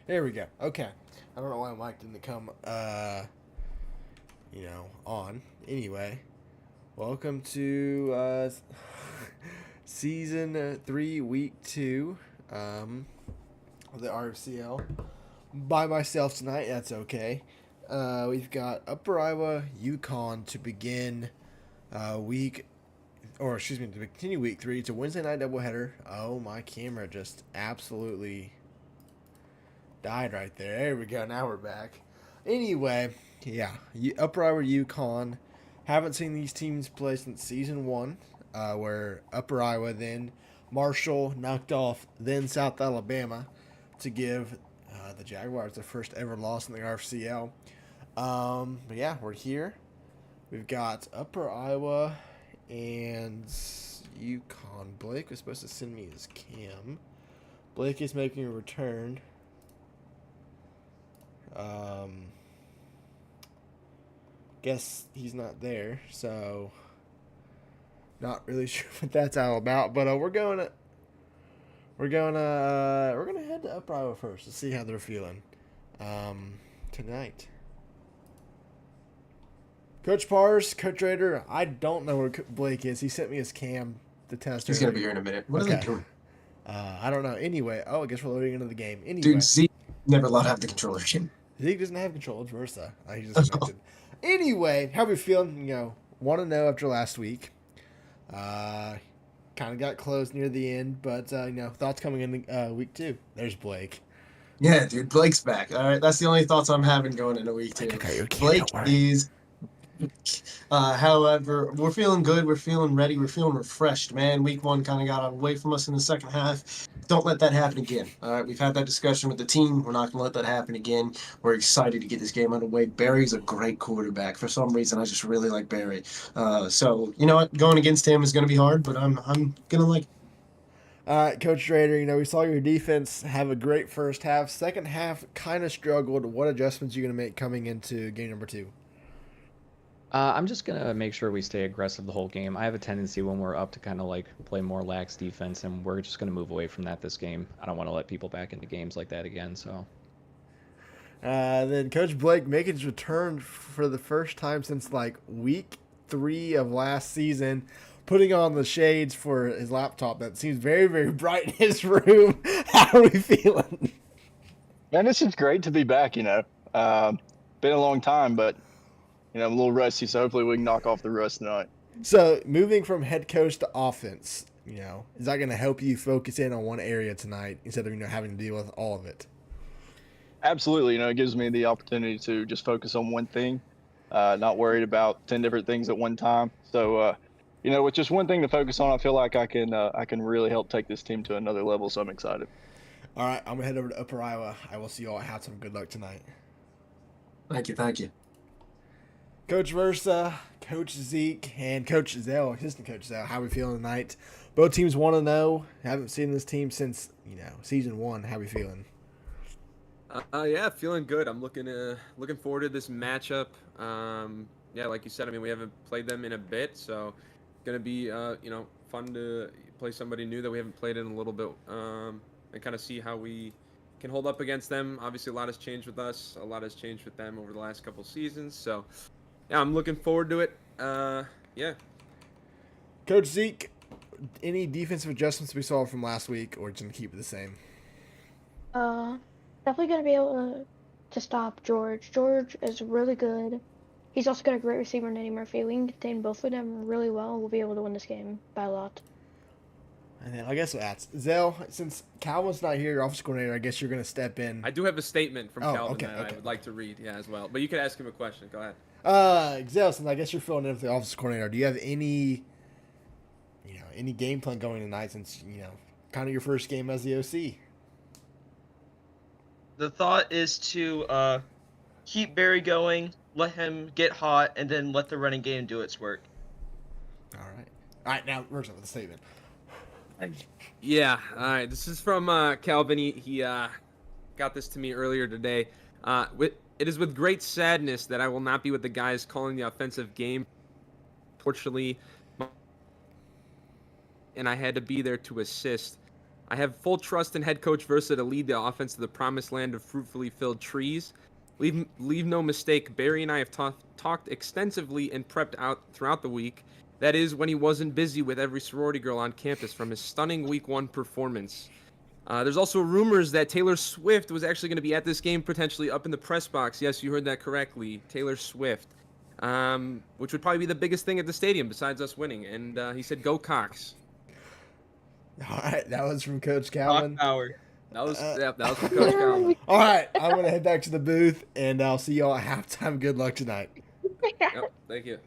There we go. Okay. I don't know why Mike didn't come, on. Anyway, welcome to season 3, week 2 of the RFCL. By myself tonight, that's okay. We've got Upper Iowa, UCONN to begin to continue week 3. It's a Wednesday night doubleheader. Oh, my camera just absolutely died right there. There we go. Now we're back. Anyway, yeah, Upper Iowa, UCONN. Haven't seen these teams play since season 1, where Upper Iowa, then Marshall knocked off then South Alabama to give the Jaguars their first ever loss in the RFCL. But yeah, we're here. We've got Upper Iowa and UCONN. Blake was supposed to send me his cam. Blake is making a return. Guess he's not there, so not really sure what that's all about. But we're gonna head to Upper Iowa first to see how they're feeling tonight. Coach Pars, Coach Rader, I don't know where Blake is. He sent me his cam to test. He's gonna be here in a minute. What are they doing? I don't know. Anyway, I guess we're loading into the game. Anyway, dude, Zeke never allowed to have the controller. Zeke doesn't have control. It's versa. He just connected. Anyway, how are we feeling? Want to know after last week. Kind of got close near the end, but thoughts coming in week 2. There's Blake. Yeah, dude, Blake's back. All right, that's the only thoughts I'm having going into week 2. Blake is. However, we're feeling good. We're feeling ready. We're feeling refreshed, man. Week 1 kind of got away from us in the second half. Don't let that happen again. All right, we've had that discussion with the team. We're not going to let that happen again. We're excited to get this game underway. Barry's a great quarterback. For some reason, I just really like Barry. So, you know what? Going against him is going to be hard, but I'm going to like it. All right, Coach Rader, we saw your defense have a great first half. Second half kind of struggled. What adjustments are you going to make coming into game number 2? I'm just going to make sure we stay aggressive the whole game. I have a tendency when we're up to kind of play more lax defense, and we're just going to move away from that this game. I don't want to let people back into games like that again. So, then Coach Blake making his return for the first time since week 3 of last season, putting on the shades for his laptop that seems very, very bright in his room. How are we feeling? Man, this is great to be back, been a long time, but I'm a little rusty, so hopefully we can knock off the rust tonight. So, moving from head coach to offense, is that going to help you focus in on one area tonight instead of, having to deal with all of it? Absolutely. It gives me the opportunity to just focus on one thing, not worried about 10 different things at one time. So, with just one thing to focus on, I feel like I can really help take this team to another level, so I'm excited. All right, I'm going to head over to Upper Iowa. I will see you all at halftime. Good luck tonight. Thank you, thank you. Coach Versa, Coach Zeke, and Coach Zell, assistant Coach Zell. How we feeling tonight? Both teams 1-0. Haven't seen this team since season 1. How we feeling? Yeah, feeling good. I'm looking forward to this matchup. Yeah, like you said, I mean, we haven't played them in a bit, so gonna be fun to play somebody new that we haven't played in a little bit, and kind of see how we can hold up against them. Obviously, a lot has changed with us, a lot has changed with them over the last couple seasons. So, yeah, I'm looking forward to it. Yeah. Coach Zeke, any defensive adjustments we saw from last week, or just gonna keep it the same? Definitely gonna be able to stop George. George is really good. He's also got a great receiver in Eddie Murphy. We can contain both of them really well. We'll be able to win this game by a lot. And then I guess that's Zell. Since Calvin's not here, your offensive coordinator, I guess you're gonna step in. I do have a statement from Calvin okay, that I would like to read, as well. But you could ask him a question. Go ahead. Zell, since I guess you're filling in with the offensive coordinator, do you have any game plan going tonight? Since kind of your first game as the OC. The thought is to keep Barry going, let him get hot, and then let the running game do its work. All right. Now Versa with the statement. Yeah, all right. This is from Calvin. He got this to me earlier today. It is with great sadness that I will not be with the guys calling the offensive game. Fortunately, and I had to be there to assist. I have full trust in head coach Versa to lead the offense to the promised land of fruitfully filled trees. Leave no mistake, Barry and I have talked extensively and prepped out throughout the week. That is, when he wasn't busy with every sorority girl on campus from his stunning Week 1 performance. There's also rumors that Taylor Swift was actually going to be at this game, potentially up in the press box. Yes, you heard that correctly. Taylor Swift. Which would probably be the biggest thing at the stadium besides us winning. And he said, "Go Cox." All right, that was from Coach Calvin. Power. That was from Coach Calvin. All right, I'm gonna head back to the booth, and I'll see y'all at halftime. Good luck tonight. Yep, thank you.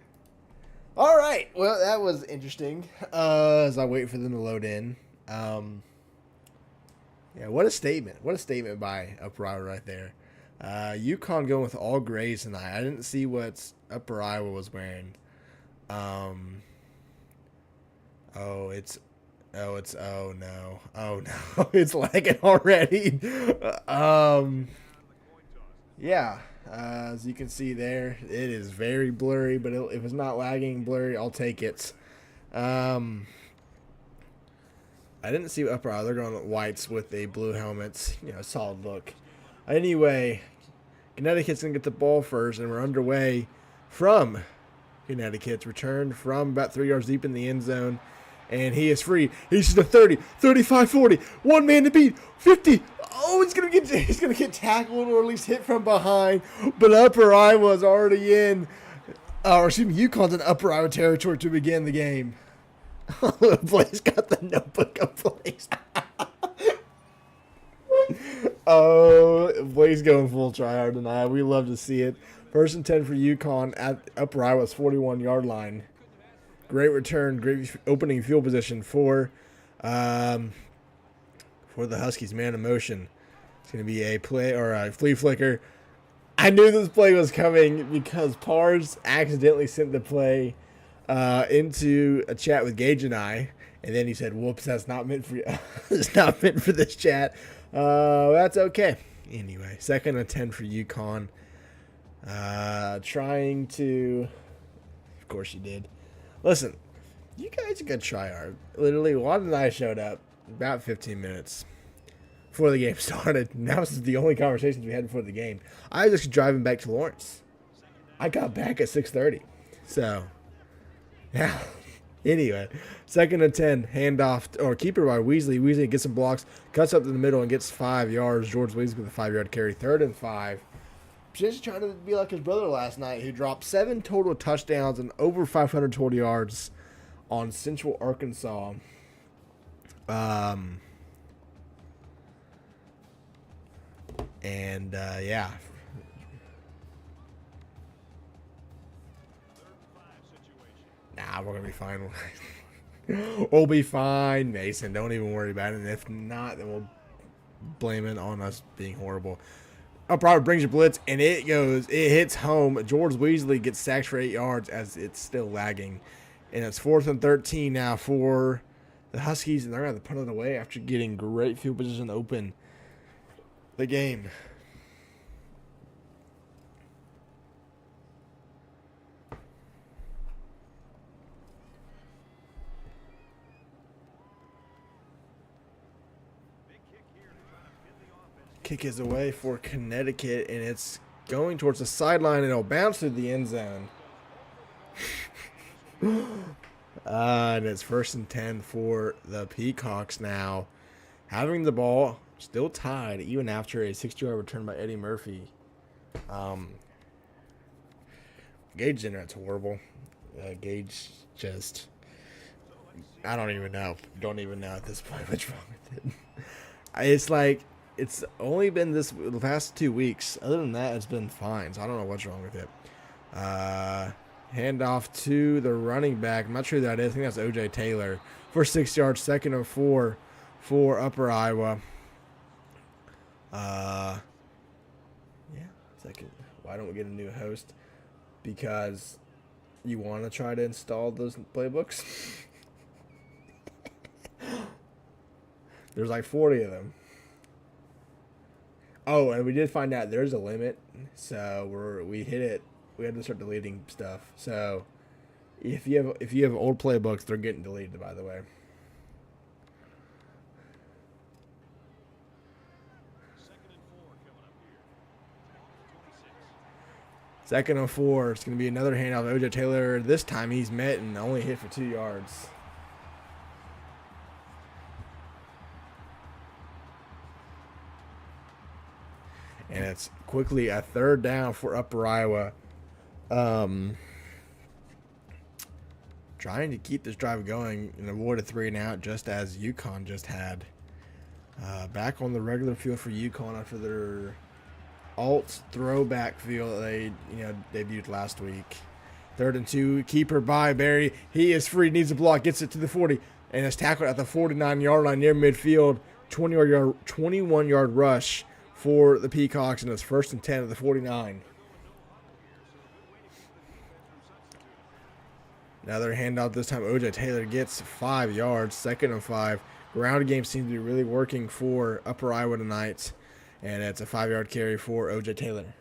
All right, well that was interesting. As I wait for them to load in. Yeah, what a statement! What a statement by Upper Iowa right there. UConn going with all grays tonight. I didn't see what Upper Iowa was wearing. Oh no, it's lagging already. Yeah, as you can see there, it is very blurry, but if it's not lagging blurry, I'll take it. I didn't see Upper Iowa. They're going with whites with a blue helmets. Solid look. Anyway, Connecticut's going to get the ball first, and we're underway from Connecticut's return from about 3 yards deep in the end zone. And he is free. He's to the 30, 35, 40. One man to beat. 50. Oh, he's gonna get tackled or at least hit from behind. But Upper Iowa's already in. UConn's in Upper Iowa territory to begin the game. Blaze got the notebook of Blaze. Blaze going full tryhard tonight. We love to see it. 1st and 10 for UConn at Upper Iowa's 41-yard line. Great return, great opening field position for the Huskies. Man in motion. It's going to be a play or a flea flicker. I knew this play was coming because Pars accidentally sent the play into a chat with Gage and I, and then he said, "Whoops, that's not meant for you. It's not meant for this chat." That's okay. Anyway, 2nd and 10 for UConn. Trying to, of course, you did. Listen, you guys are good tryhard. Literally, Juan and I showed up about 15 minutes before the game started. Now this is the only conversations we had before the game. I was just driving back to Lawrence. I got back at 6:30. So, yeah. Anyway, 2nd and 10, handoff or keeper by Weasley. Weasley gets some blocks, cuts up to the middle and gets 5 yards. George Weasley with a 5-yard carry. 3rd and 5. Just trying to be like his brother last night, who dropped 7 total touchdowns and over 500 total yards on Central Arkansas. Yeah. Nah, we're going to be fine. We'll be fine, Mason. Don't even worry about it. And if not, then we'll blame it on us being horrible. Robert brings a blitz, and it hits home. George Weasley gets sacked for 8 yards as it's still lagging. And it's 4th and 13 now for the Huskies, and they're going to punt it away after getting great field position to open the game. Kick is away for Connecticut, and it's going towards the sideline, and it'll bounce through the end zone. And it's 1st and 10 for the Peacocks now. Having the ball, still tied, even after a 60-yard return by Eddie Murphy. Gage's internet's horrible. Gage just, I don't even know. Don't even know at this point what's wrong with it. It's like, it's only been the past 2 weeks. Other than that, it's been fine. So I don't know what's wrong with it. Handoff to the running back. I'm not sure who that is. I think that's O.J. Taylor for 6 yards. 2nd and 4 for Upper Iowa. Yeah. Second. Why don't we get a new host? Because you want to try to install those playbooks? There's like 40 of them. Oh, and we did find out there's a limit, so we hit it. We had to start deleting stuff. So if you have old playbooks, they're getting deleted, by the way. Second and 4. It's going to be another handoff to O.J. Taylor. This time he's met and only hit for 2 yards. And it's quickly a 3rd down for Upper Iowa. Trying to keep this drive going and avoid a 3-and-out, just as UConn just had. Back on the regular field for UConn after their alt throwback field that they debuted last week. 3rd and 2, keeper by Barry. He is free, needs a block, gets it to the 40, and is tackled at the 49-yard line near midfield. 21-yard rush for the Peacocks, and it's 1st and 10 at the 49. Another handout, this time O.J. Taylor gets 5 yards, 2nd and 5. Ground game seems to be really working for Upper Iowa tonight, and it's a 5-yard carry for O.J. Taylor.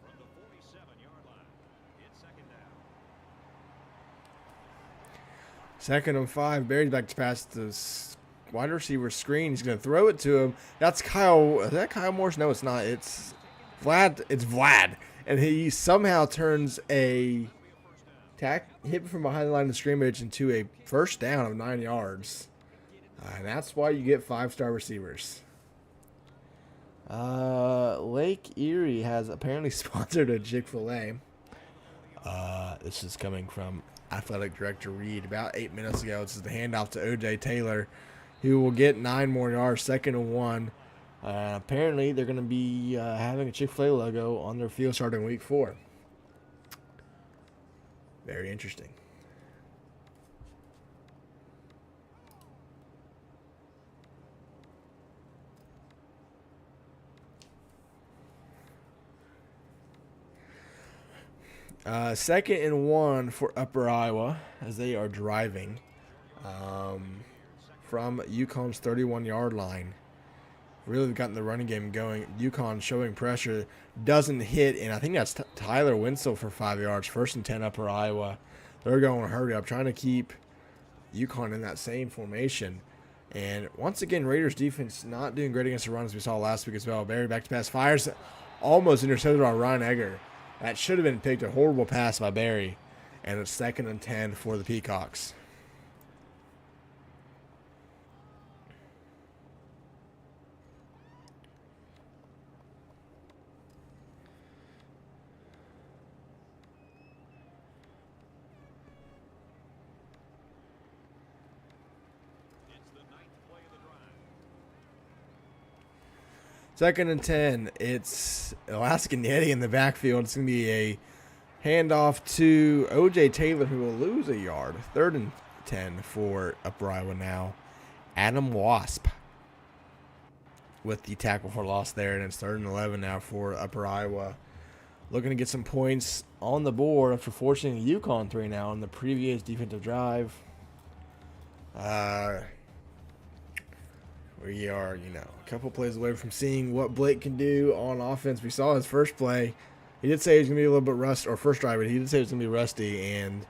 From the 47-yard line, it's 2nd down. 2nd and 5. Barry's back to pass the wide receiver screen. He's going to throw it to him. That's Kyle. Is that Kyle Morris? No, it's not. It's Vlad. It's Vlad. And he somehow turns a hit from behind the line of scrimmage into a 1st down of 9 yards. And that's why you get 5-star receivers. Lake Erie has apparently sponsored a Chick-fil-A. This is coming from Athletic Director Reed about 8 minutes ago. This is the handoff to O.J. Taylor, who will get 9 more yards, 2nd and 1. Apparently, they're going to be having a Chick-fil-A logo on their field starting week 4. Very interesting. Second and 1 for Upper Iowa as they are driving from UConn's 31-yard line. Really gotten the running game going. UConn showing pressure, doesn't hit, and I think that's Tyler Winslow for 5 yards. 1st and 10 Upper Iowa. They're going hurry up, trying to keep UConn in that same formation. And once again, Raiders defense not doing great against the run as we saw last week as well. Barry back to pass, fires, almost intercepted by Ryan Egger. That should have been picked. A horrible pass by Barry. And it's 2nd and 10 for the Peacocks. It's the 9th play of the drive. 2nd and 10. It's Alaska Netty in the backfield. It's going to be a Handoff to O.J. Taylor, who will lose a yard. 3rd and 10 for Upper Iowa now. Adam Wasp with the tackle for loss there, and it's 3rd and 11 now for Upper Iowa. Looking to get some points on the board after forcing a UConn 3 now on the previous defensive drive. We are, a couple plays away from seeing what Blake can do on offense. We saw his first play. He did say he was going to be a little bit rusty, or first drive, but he did say he was going to be rusty, and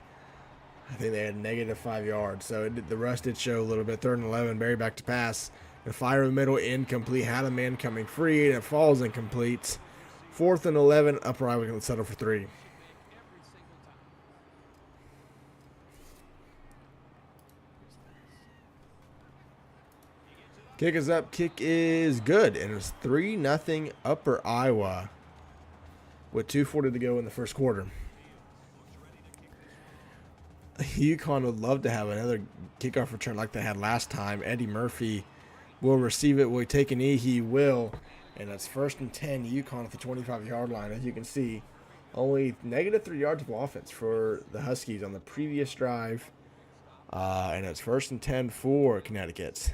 I think they had -5 yards. So the rust did show a little bit. 3rd and 11, Barry back to pass. The fire in the middle, incomplete. Had a man coming free, and it falls incomplete. 4th and 11, Upper Iowa going to settle for 3. Kick is up. Kick is good. And it's 3-0 Upper Iowa with 2:40 to go in the first quarter. UConn would love to have another kickoff return like they had last time. Eddie Murphy will receive it. Will he take a knee? He will. And it's 1st and 10, UConn at the 25-yard line. As you can see, only -3 yards of offense for the Huskies on the previous drive. And it's 1st and 10 for Connecticut.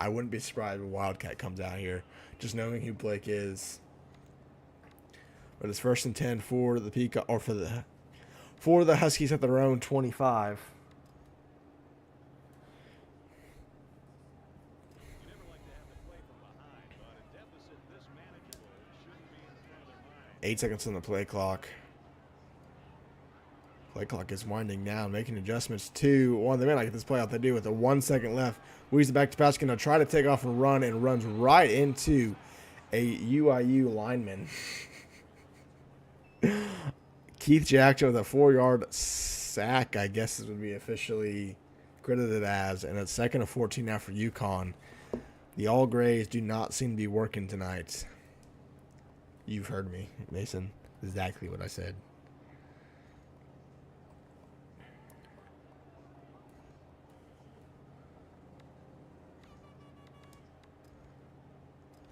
I wouldn't be surprised if a Wildcat comes out here, just knowing who Blake is. But it's 1st and 10 for the Peacock, or for the Huskies at their own 25. You never like to have to play from behind, but a deficit this manageable shouldn't be in front of their mind. 8 seconds on the play clock. Play clock is winding down, making adjustments to one. They may not get this play out. They do with the 1 second left. Weezy back to pass, going to try to take off and run, and runs right into a UIU lineman. Keith Jackson with a 4-yard sack, I guess it would be officially credited as, and it's 2nd and 14 now for UConn. The All Grays do not seem to be working tonight. You've heard me, Mason. Exactly what I said.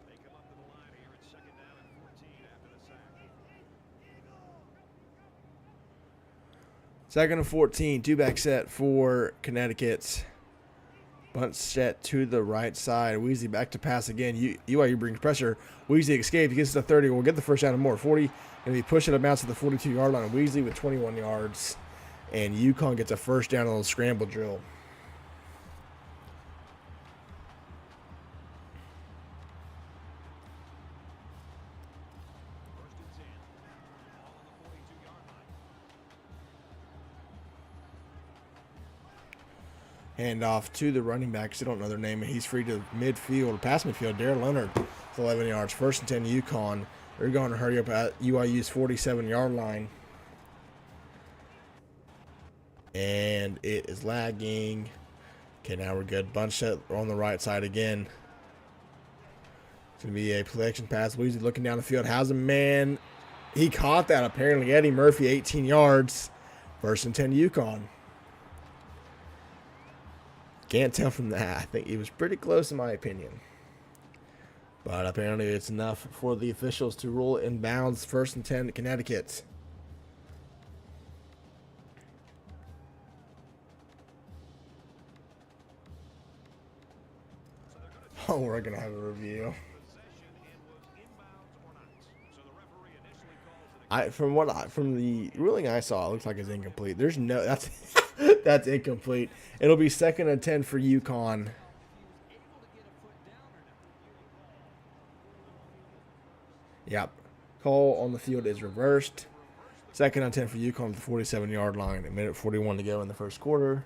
They come up to the line here at 2nd down and 14 after the sack. 2nd and 14, two-back set for Connecticut. Bunt set to the right side. Weezy back to pass again. UIU brings pressure. Weezy escapes. He gets to the 30. We'll get the first down and more. 40. And he pushes it bounce to the 42-yard line. Weezy with 21 yards. And UConn gets a first down on the scramble drill. First and 10. Ball on the 42-yard line. Hand off to the running backs. I don't know their name. He's free to midfield, past midfield. Darren Leonard, 11 yards. 1st and 10, UConn. They're going to hurry up at UIU's 47-yard line. And it is lagging. Okay, now we're good. Bunch set on the right side again. It's going to be a play action pass. Weezy looking down the field. How's a man? He caught that, apparently. Eddie Murphy, 18 yards. 1st and 10, UConn. Can't tell from that. I think he was pretty close in my opinion. But apparently it's enough for the officials to rule in bounds. 1st and 10 Connecticut. Oh, we're going to have a review. Possession and was inbounds or not. So the referee initially calls it a From the ruling I saw, it looks like it's incomplete. There's no, that's that's incomplete. It'll be 2nd and 10 for UConn. Yep. Call on the field is reversed. 2nd and 10 for UConn at the 47-yard line. A minute 41 to go in the first quarter.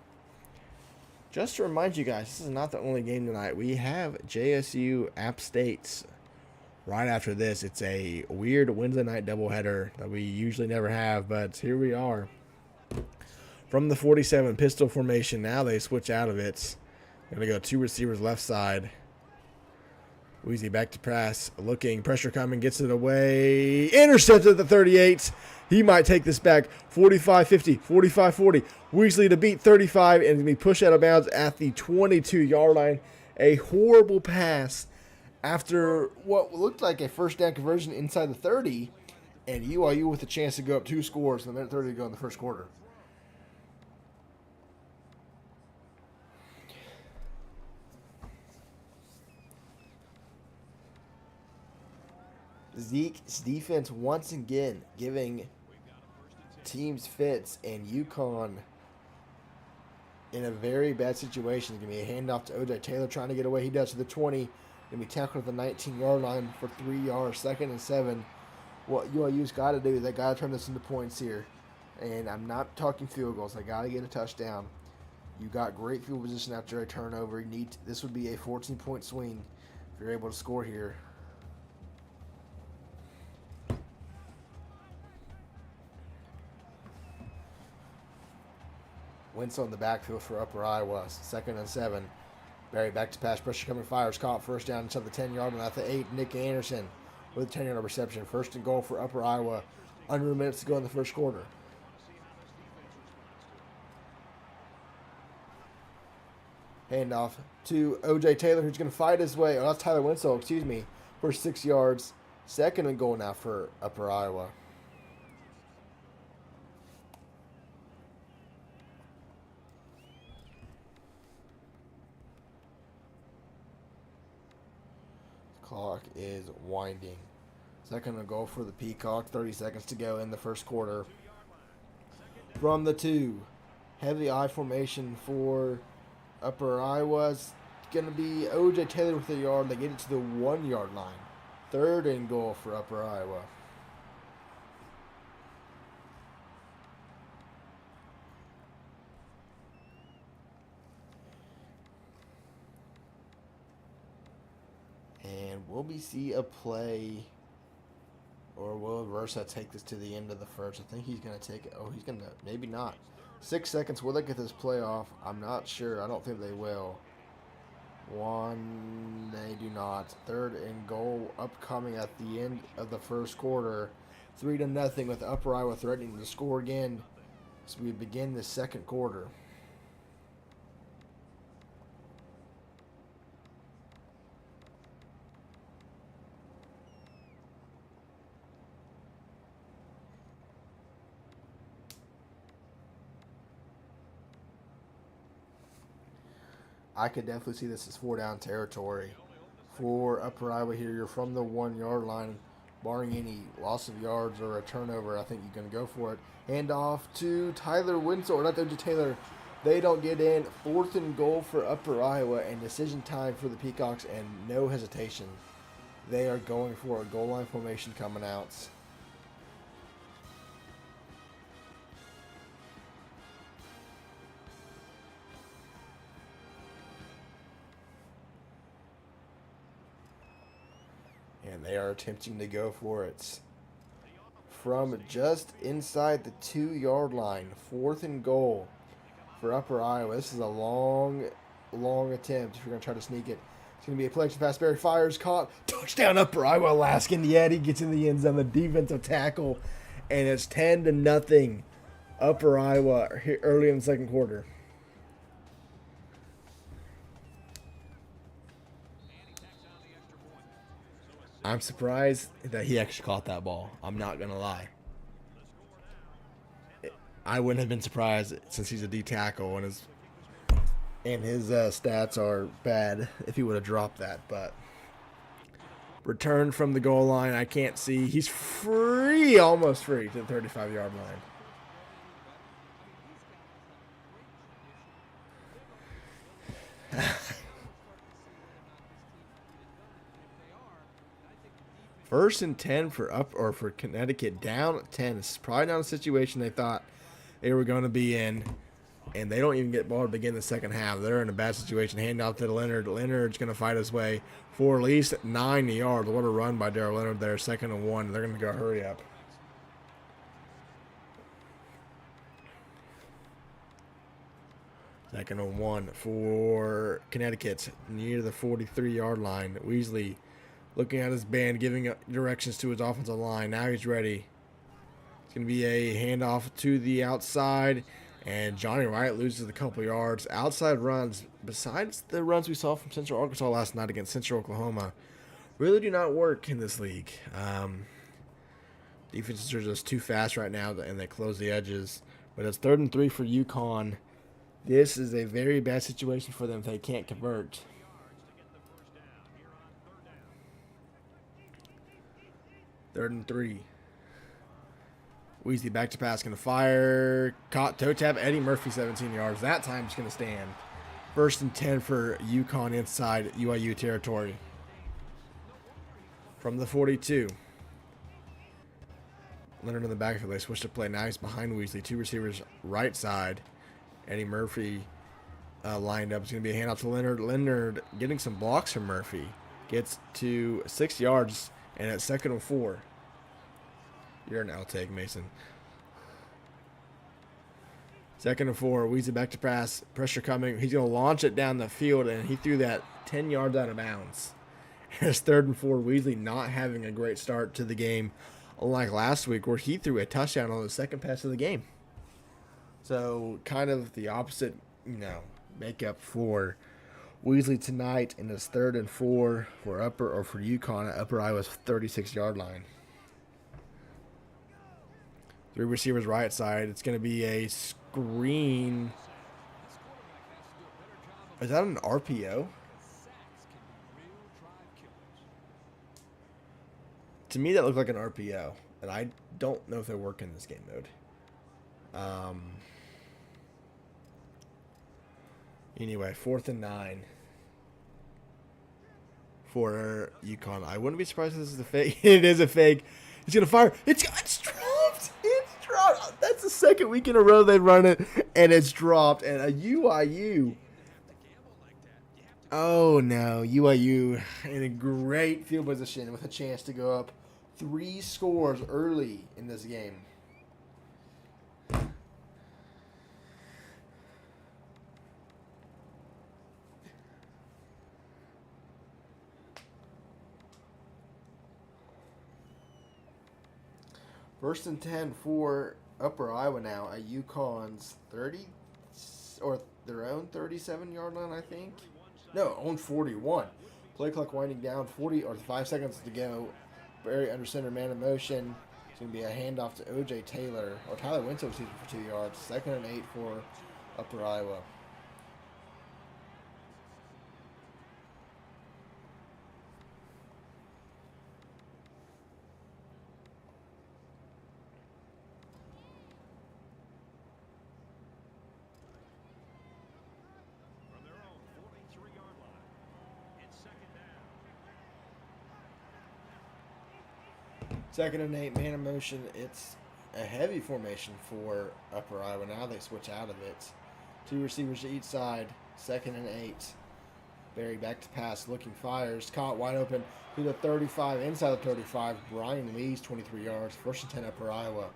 Just to remind you guys, this is not the only game tonight. We have JSU App State right after this. It's a weird Wednesday night doubleheader that we usually never have, but here we are. From the 47 pistol formation, now they switch out of it. They're going to go 2 receivers left side. Weezy back to pass, looking, pressure coming, gets it away, intercepted at the 38. He might take this back, 45-50, 45-40. Weasley to beat 35 and going to be pushed out of bounds at the 22-yard line. A horrible pass after what looked like a first down conversion inside the 30. And UIU with a chance to go up 2 scores and a minute 30 to go in the first quarter. Zeke's defense once again giving teams fits, and UConn in a very bad situation. It's going to be a handoff to OJ Taylor trying to get away. He does to the 20. Going to be tackled at the 19-yard line for 3 yards, 2nd and 7. What UIU's got to do is they got to turn this into points here. And I'm not talking field goals. They got to get a touchdown. You got great field position after a turnover. This would be a 14-point swing if you're able to score here. Winslow in the backfield for Upper Iowa. 2nd and 7. Barry back to pass. Pressure coming. Fires. Caught. First down inside the 10-yard line at the 8. Nick Anderson with a 10-yard reception. 1st and goal for Upper Iowa. Under a minute to go in the first quarter. Handoff to OJ Taylor, who's going to fight his way. Oh, that's Tyler Winslow, excuse me, for 6 yards. 2nd and goal now for Upper Iowa. Clock is winding. 2nd and goal for the Peacock. 30 seconds to go in the first quarter. From the 2. Heavy I formation for Upper Iowa's going to be OJ Taylor with a yard. They get it to the 1-yard line. 3rd and goal for Upper Iowa. And will we see a play, or will Versa take this to the end of the first? I think he's going to take it. Oh, he's going to, maybe not. 6 seconds. Will they get this play off? I'm not sure. I don't think they will. 1, they do not. 3rd and goal upcoming at the end of the first quarter. 3-0 with Upper Iowa threatening to score again as we begin the second quarter. I could definitely see this as 4-down territory for Upper Iowa here. You're from the 1-yard line, barring any loss of yards or a turnover. I think you're going to go for it. Hand off to Tyler Winslow, or not to Taylor. They don't get in. 4th and goal for Upper Iowa, and decision time for the Peacocks, and no hesitation. They are going for a goal line formation coming out. And they are attempting to go for it from just inside the 2-yard line. 4th and goal for Upper Iowa. This is a long attempt if you're going to try to sneak it. It's going to be a play action pass. Barry fires, caught. Touchdown Upper Iowa. Alaskan Yeti gets in the end zone. The defensive tackle. And it's 10-0 Upper Iowa here early in the second quarter. I'm surprised that he actually caught that ball. I'm not going to lie. I wouldn't have been surprised since he's a D tackle and his stats are bad if he would have dropped that. But return from the goal line, I can't see. He's free, almost free to the 35-yard line. First and 10 for Connecticut, down at 10. This is probably not a situation they thought they were going to be in, and they don't even get ball to begin the second half. They're in a bad situation. Hand off to Leonard. Leonard's going to fight his way for at least 9 yards. What a run by Darrell Leonard there. 2nd and 1. They're going to go hurry up. Second and 1 for Connecticut near the 43-yard line. Weasley looking at his band, giving directions to his offensive line. Now he's ready. It's going to be a handoff to the outside, and Johnny Wright loses a couple yards. Outside runs, besides the runs we saw from Central Arkansas last night against Central Oklahoma, really do not work in this league. Defenses are just too fast right now, and they close the edges. But it's 3rd and 3 for UConn. This is a very bad situation for them if they can't convert. 3rd and 3. Weasley back to pass, going to fire. Caught toe tap. Eddie Murphy, 17 yards. That time it's going to stand. 1st and 10 for UConn inside UIU territory. From the 42. Leonard in the backfield. They switch to play. Now he's behind Weasley. 2 receivers right side. Eddie Murphy lined up. It's going to be a handoff to Leonard. Leonard getting some blocks from Murphy. Gets to 6 yards, and it's 2nd and 4. You're an outtake, Mason. 2nd and 4. Weasley back to pass. Pressure coming. He's going to launch it down the field, and he threw that 10 yards out of bounds. It's 3rd and 4. Weasley not having a great start to the game, unlike last week where he threw a touchdown on the second pass of the game. So kind of the opposite, makeup for Weasley tonight, and it's 3rd and 4 for UConn at Upper Iowa's 36-yard line. 3 receivers right side. It's going to be a screen. Is that an RPO? To me, that looked like an RPO, and I don't know if they work in this game mode. Anyway, 4th and 9 for UConn. I wouldn't be surprised if this is a fake. It is a fake. He's going to fire. It's dropped. It's dropped. That's the 2nd week in a row they've run it, and it's dropped. And a UIU. Oh, no. UIU in a great field position with a chance to go up 3 scores early in this game. First and 10 for Upper Iowa now at UConn's 30 or their own 37-yard line, I think. No, own 41. Play clock winding down, 40 or 5 seconds to go. Barry under center, man in motion. It's going to be a handoff to O.J. Taylor, or Tyler Winslow for 2 yards. 2nd and 8 for Upper Iowa. From their own 43-yard line, it's 2nd down. 2nd and 8, man in motion. It's a heavy formation for Upper Iowa. Now they switch out of it. 2 receivers to each side. 2nd and 8. Barry back to pass, looking, fires, caught wide open to the 35, inside the 35. Brian Lee's 23 yards. 1st and 10 Upper Iowa.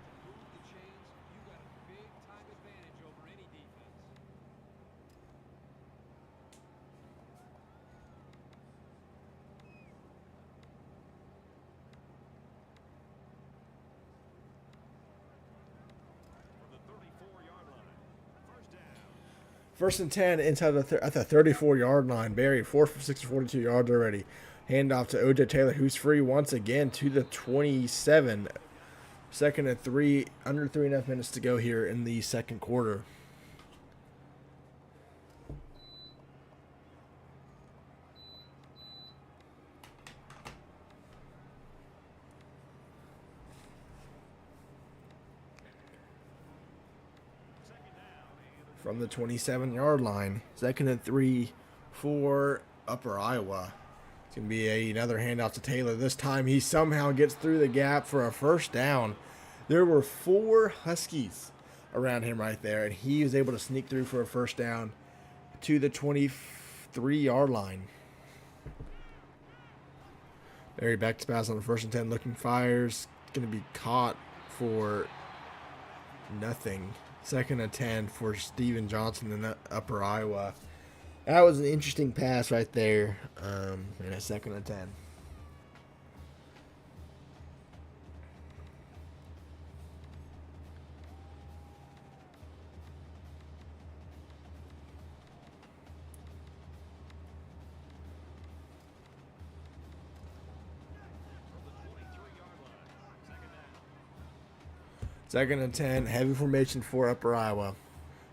From the 34-yard line, 1st down. 1st and 10 inside at the 34-yard line. Barry 4 for 6 for 42 yards already. Handoff to O.J. Taylor, who's free once again to the 27. 2nd and 3, under 3.5 minutes to go here in the second quarter. From the 27-yard line. 2nd and 3 for Upper Iowa. It's going to be another handoff to Taylor. This time he somehow gets through the gap for a 1st down. There were 4 Huskies around him right there, and he was able to sneak through for a 1st down to the 23-yard line. Barry back to pass on the 1st and 10, looking, fires. Going to be caught for nothing. 2nd and 10 for Steven Johnson in Upper Iowa. That was an interesting pass right there. And a 2nd and 10. From the 23-yard line, 2nd down. 2nd and 10, heavy formation for Upper Iowa.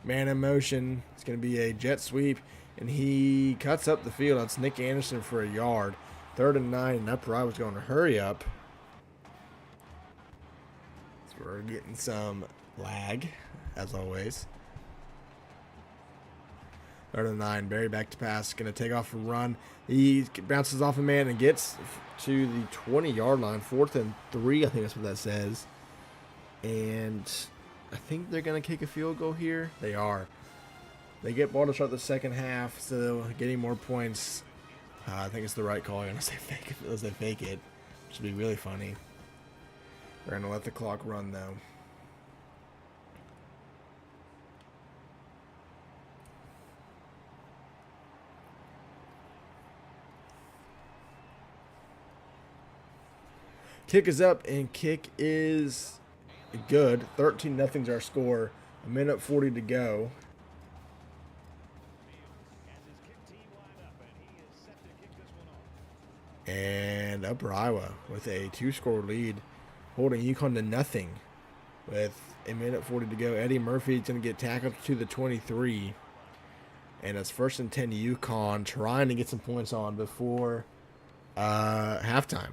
Man in motion. It's going to be a jet sweep, and he cuts up the field. That's Nick Anderson for a yard. 3rd and 9, and Upper Iowa's going to hurry up. So we're getting some lag, as always. 3rd and 9, Barry back to pass. Going to take off and run. He bounces off a man and gets to the 20-yard line. 4th and 3, I think that's what that says. And I think they're going to kick a field goal here. They are. They get ball to start the second half, so getting more points. I think it's the right call. Unless they fake it, which would be really funny. We're going to let the clock run, though. Kick is up, and kick is good. 13-0's our score. 1:40 to go. And Upper Iowa with a 2-score lead, holding UConn to nothing with 1:40 to go. Eddie Murphy's going to get tackled to the 23. And it's 1st and 10 UConn, trying to get some points on before halftime.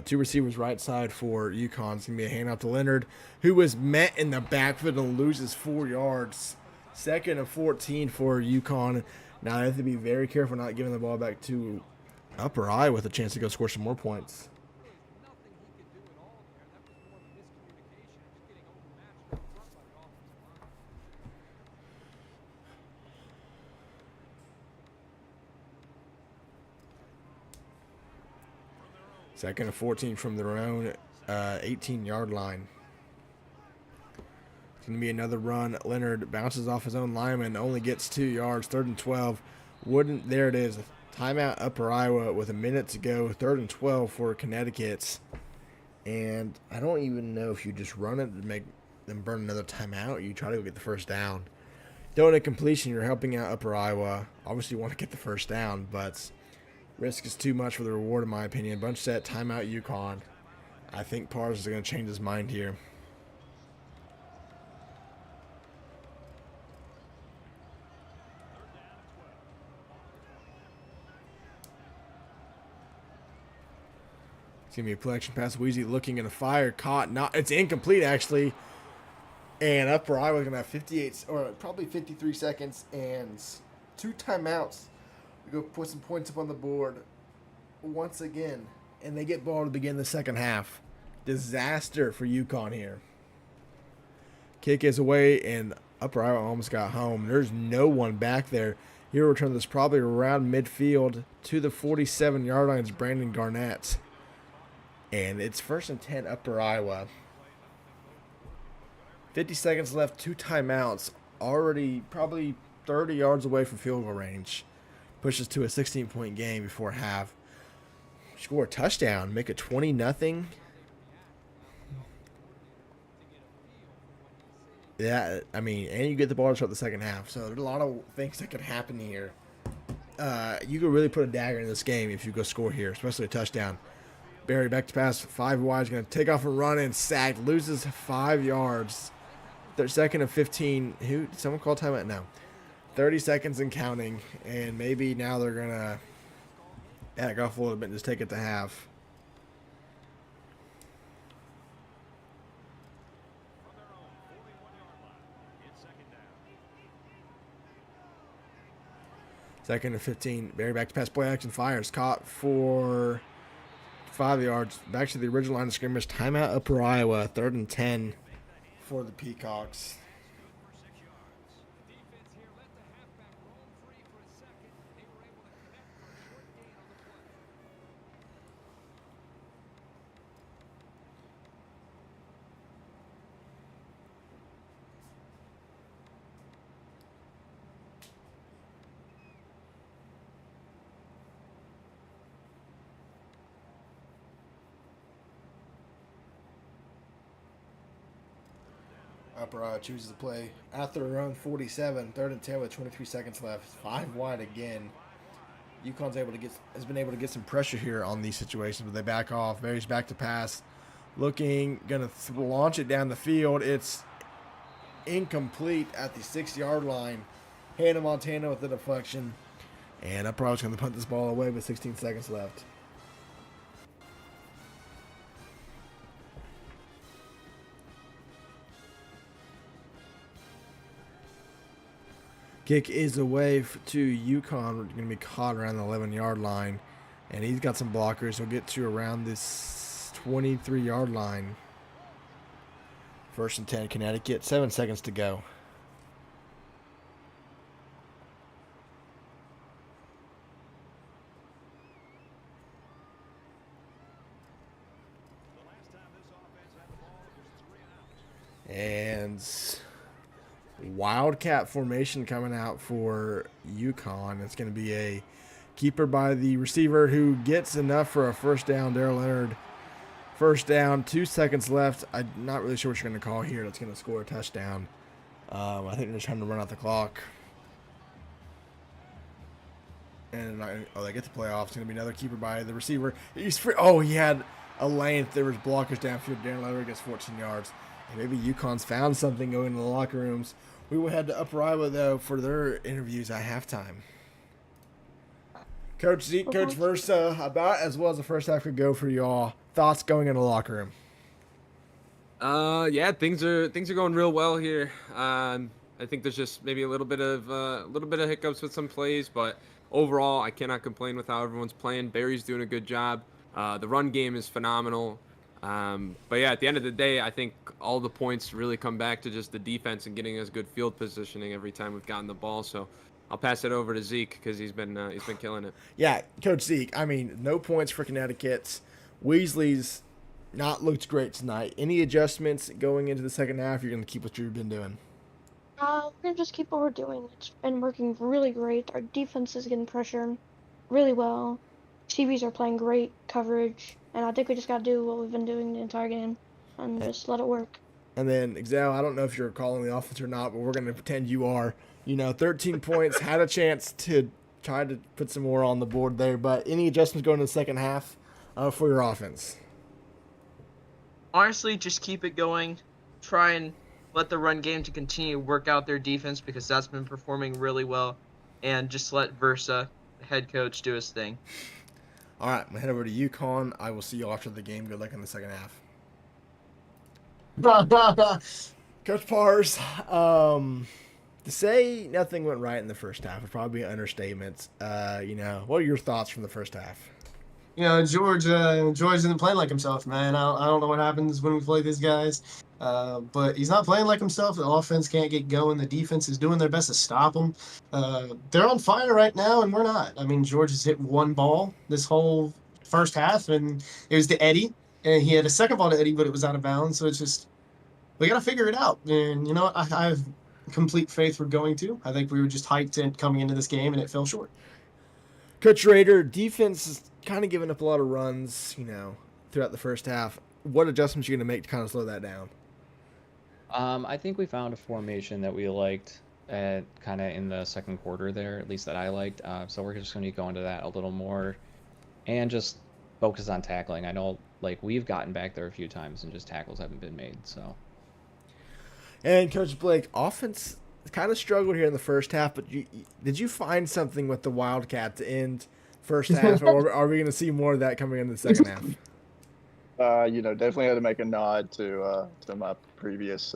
Two receivers right side for UConn. It's going to be a handoff to Leonard, who was met in the backfield and loses 4 yards. 2nd and 14 for UConn. Now they have to be very careful not giving the ball back to Upper Iowa with a chance to go score some more points. Second and 14 from their own 18-yard line. It's going to be another run. Leonard bounces off his own lineman, only gets 2 yards. 3rd and 12. There it is. Timeout Upper Iowa with a minute to go. 3rd and 12 for Connecticut. And I don't even know if you just run it to make them burn another timeout or you try to go get the first down. Throwing a completion, you're helping out Upper Iowa. Obviously, you want to get the first down, but risk is too much for the reward, in my opinion. Bunch set, timeout UConn. I think Pars is going to change his mind here. It's going to be a play action pass. Weezy looking in a fire. Caught. Not. It's incomplete, actually. And Upper Iowa going to have 58, or probably 53 seconds and 2 timeouts. We go put some points up on the board once again, and they get ball to begin the second half. Disaster for UConn here. Kick is away, and Upper Iowa almost got home. There's no one back there. He'll return this probably around midfield to the 47-yard line. It's Brandon Garnett. And it's 1st and 10 Upper Iowa. 50 seconds left, 2 timeouts. Already probably 30 yards away from field goal range. Pushes to a 16-point game before half. Score a touchdown, make it 20-0. Yeah, I mean, and you get the ball to start the second half. So there's a lot of things that could happen here. You could really put a dagger in this game if you go score here, especially a touchdown. Barry back to pass, 5 wide, is going to take off and run and sack, loses 5 yards. 2nd and 15. Did someone call timeout? No. 30 seconds and counting, and maybe now they're going to back off a little bit and just take it to half. Second and 15. Barry back to pass, play action, fires, caught for 5 yards. Back to the original line of scrimmage. Timeout Upper Iowa. 3rd and 10 for the Peacocks. Upper chooses to play at their own 47, 3rd and 10 with 23 seconds left. 5 wide again. UConn's has been able to get some pressure here on these situations, but they back off. Barry's back to pass. Looking, going to launch it down the field. It's incomplete at the 6-yard line. Hannah Montana with the deflection. And Upper Iowa's going to punt this ball away with 16 seconds left. Kick is away to UConn. We're going to be caught around the 11-yard line. And he's got some blockers. He'll get to around this 23-yard line. 1st and 10, Connecticut. 7 seconds to go. And Wildcat formation coming out for UConn. It's going to be a keeper by the receiver who gets enough for a first down. Darrell Leonard, first down, 2 seconds left. I'm not really sure what you're going to call here. That's going to score a touchdown. I think they're trying to run out the clock. And they get the playoff. It's going to be another keeper by the receiver. He had a length. There was blockers downfield. Darrell Leonard gets 14 yards. And maybe UConn's found something going to the locker rooms. We will head to Upper Iowa, though, for their interviews at halftime. Coach Zeke, Coach Versa, about as well as the first half could go for y'all. Thoughts going in the locker room? Yeah, things are going real well here. I think there's just maybe a little bit of hiccups with some plays, but overall, I cannot complain with how everyone's playing. Barry's doing a good job. The run game is phenomenal. But yeah, at the end of the day, I think all the points really come back to just the defense and getting us good field positioning every time we've gotten the ball. So I'll pass it over to Zeke because he's been killing it. Yeah, Coach Zeke. I mean, no points for Connecticut. Weasley's not looked great tonight. Any adjustments going into the second half? You're going to keep what you've been doing? We're gonna just keep what we're doing. It's been working really great. Our defense is getting pressure really well. CBs are playing great coverage, and I think we just gotta do what we've been doing the entire game and just let it work. And then, Exel, I don't know if you're calling the offense or not, but we're going to pretend you are. 13 points, had a chance to try to put some more on the board there, but any adjustments going to the second half for your offense? Honestly, just keep it going. Try and let the run game to continue to work out their defense because that's been performing really well. And just let Versa, the head coach, do his thing. All right, I'm going to head over to UConn. I will see you after the game. Good luck in the second half. Coach Pars, to say nothing went right in the first half would probably be an understatement. What are your thoughts from the first half? George isn't playing like himself, man. I don't know what happens when we play these guys, but he's not playing like himself. The offense can't get going. The defense is doing their best to stop him. They're on fire right now, and we're not. I mean, George has hit one ball this whole first half, and it was to Eddie. And he had a second ball to Eddie, but it was out of bounds. So it's just, we got to figure it out. And you know what? I have complete faith we're going to. I think we were just hyped coming into this game, and it fell short. Coach Rader, defense is kind of giving up a lot of runs, throughout the first half. What adjustments are you going to make to kind of slow that down? I think we found a formation that we liked at kind of in the second quarter there, at least that I liked. So we're just going to go into that a little more and just focus on tackling. I know, we've gotten back there a few times and just tackles haven't been made. So. And Coach Blake, offense kind of struggled here in the first half, but did you find something with the Wildcat to end first half, or are we going to see more of that coming in the second half? Definitely had to make a nod to my previous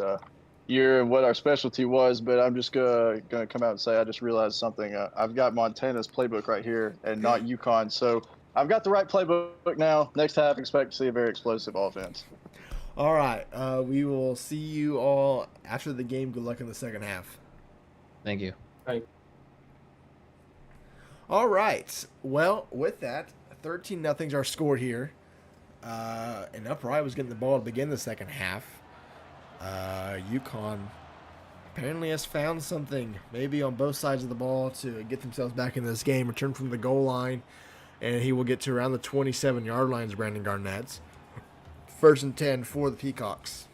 year and what our specialty was, but I'm just gonna come out and say I just realized something. I've got Montana's playbook right here and not UConn, so I've got the right playbook now. Next half, expect to see a very explosive offense. All right, we will see you all after the game. Good luck in the second half. Thank you. Right. All right. Well, with that, 13-0's our score here. And Upper Iowa was getting the ball to begin the second half. UConn apparently has found something, maybe on both sides of the ball, to get themselves back in this game. Return from the goal line, and he will get to around the 27-yard lines, Brandon Garnett's. 1st and 10 for the Peacocks.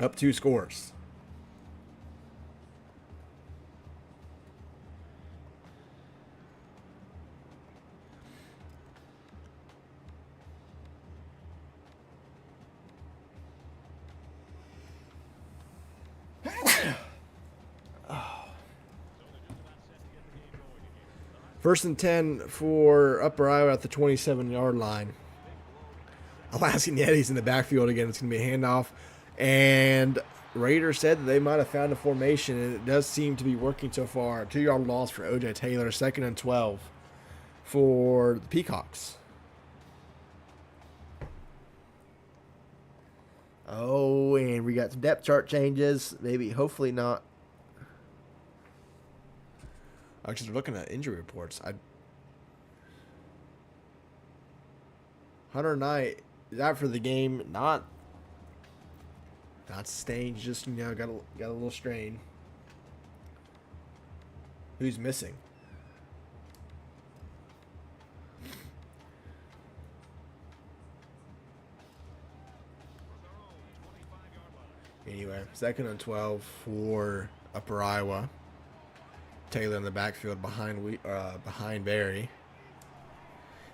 Up 2 scores. First and 10 for Upper Iowa at the 27-yard line. Alaskan Yetis in the backfield again. It's going to be a handoff. And Raiders said that they might have found a formation, and it does seem to be working so far. 2-yard loss for O.J. Taylor. 2nd and 12 for the Peacocks. Oh, and we got some depth chart changes. Maybe, hopefully not. Actually, we're looking at injury reports. Hunter Knight is out for the game. Not sustained. Just got a little strain. Who's missing? Anyway, 2nd and 12 for Upper Iowa. Taylor in the backfield behind Barry.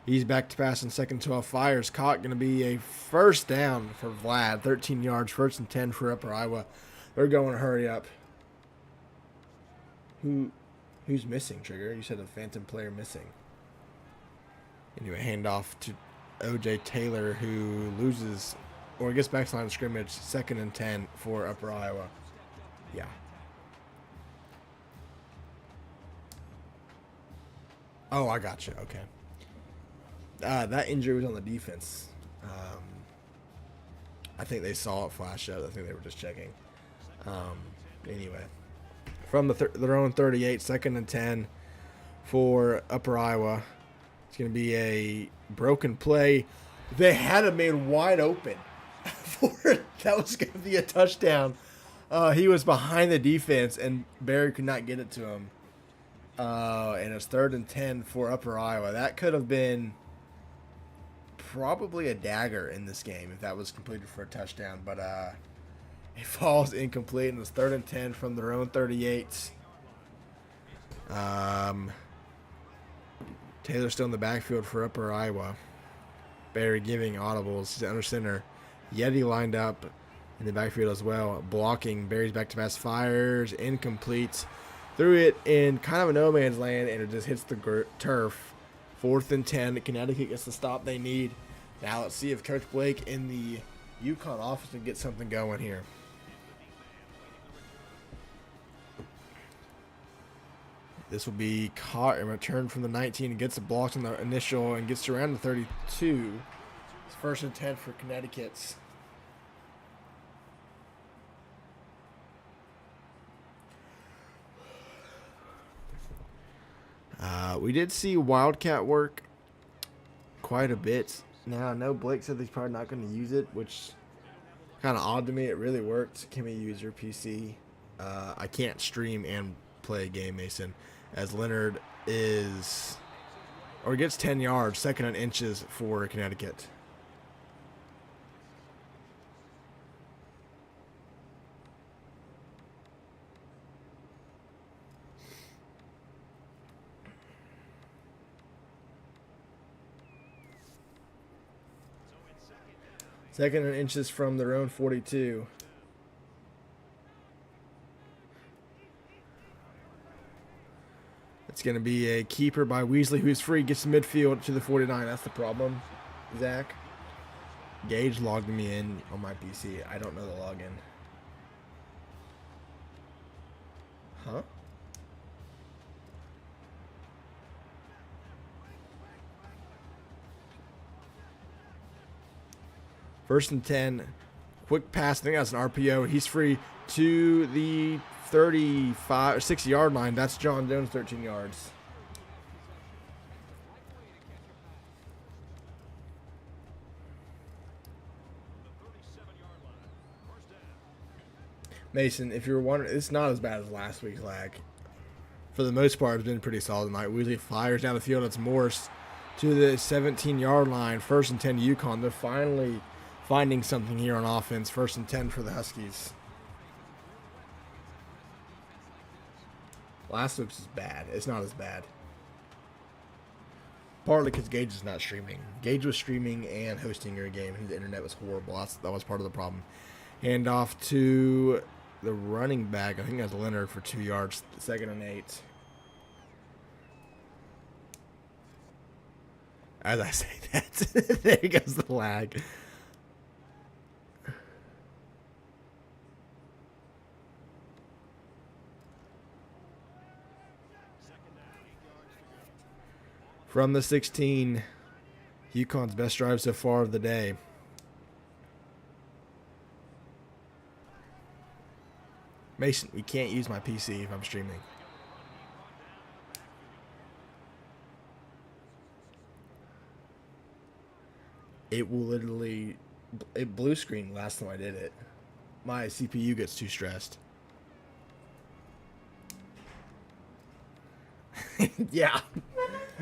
He's back to pass in 2nd 12. Fires caught. Going to be a first down for Vlad. 13 yards. 1st and 10 for Upper Iowa. They're going to hurry up. Who's missing, Trigger? You said a phantom player missing. Anyway, handoff to O.J. Taylor, who loses or gets back to line of scrimmage. 2nd and 10 for Upper Iowa. Yeah. Oh, I got you. Okay. That injury was on the defense. I think they saw it flash up. I think they were just checking. Anyway, from their own 38, 2nd and 10 for Upper Iowa. It's going to be a broken play. They had him made wide open. That was going to be a touchdown. He was behind the defense, and Barry could not get it to him. And it's 3rd and 10 for Upper Iowa. That could have been probably a dagger in this game if that was completed for a touchdown. But it falls incomplete, and it's 3rd and 10 from their own 38. Taylor still in the backfield for Upper Iowa. Barry giving audibles. He's under center. Yeti lined up in the backfield as well, blocking. Barry's back to pass, fires, incomplete. Threw it in kind of a no man's land, and it just hits the turf. 4th and 10. Connecticut gets the stop they need. Now let's see if Coach Blake in the UConn office can get something going here. This will be caught and returned from the 19 and gets it blocked in the initial and gets around the 32. It's 1st and 10 for Connecticut's. We did see Wildcat work quite a bit. Now, I know Blake said he's probably not going to use it, which kind of odd to me. It really worked. Can we use your PC? I can't stream and play a game, Mason, as Leonard gets 10 yards, 2nd and inches for Connecticut. Second and inches from their own 42. It's going to be a keeper by Weasley, who's free, gets the midfield to the 49. That's the problem, Zach. Gage logged me in on my PC. I don't know the login. Huh? First and 10. Quick pass. I think that's an RPO. He's free to the 35 or 60-yard line. That's John Jones, 13 yards. Mason, if you're wondering, it's not as bad as last week's lag. For the most part, it's been pretty solid tonight. Weasley fires down the field. It's Morse to the 17-yard line. 1st and 10 UConn. They're finally finding something here on offense. 1st and 10 for the Huskies. Last week's is bad. It's not as bad. Partly because Gage is not streaming. Gage was streaming and hosting your game, and the internet was horrible. That was part of the problem. Hand off to the running back. I think that's Leonard for 2 yards. 2nd and 8. As I say that, there goes the lag. From the 16, UConn's best drive so far of the day. Mason, we can't use my PC if I'm streaming. It will literally... It blue screen last time I did it. My CPU gets too stressed. Yeah.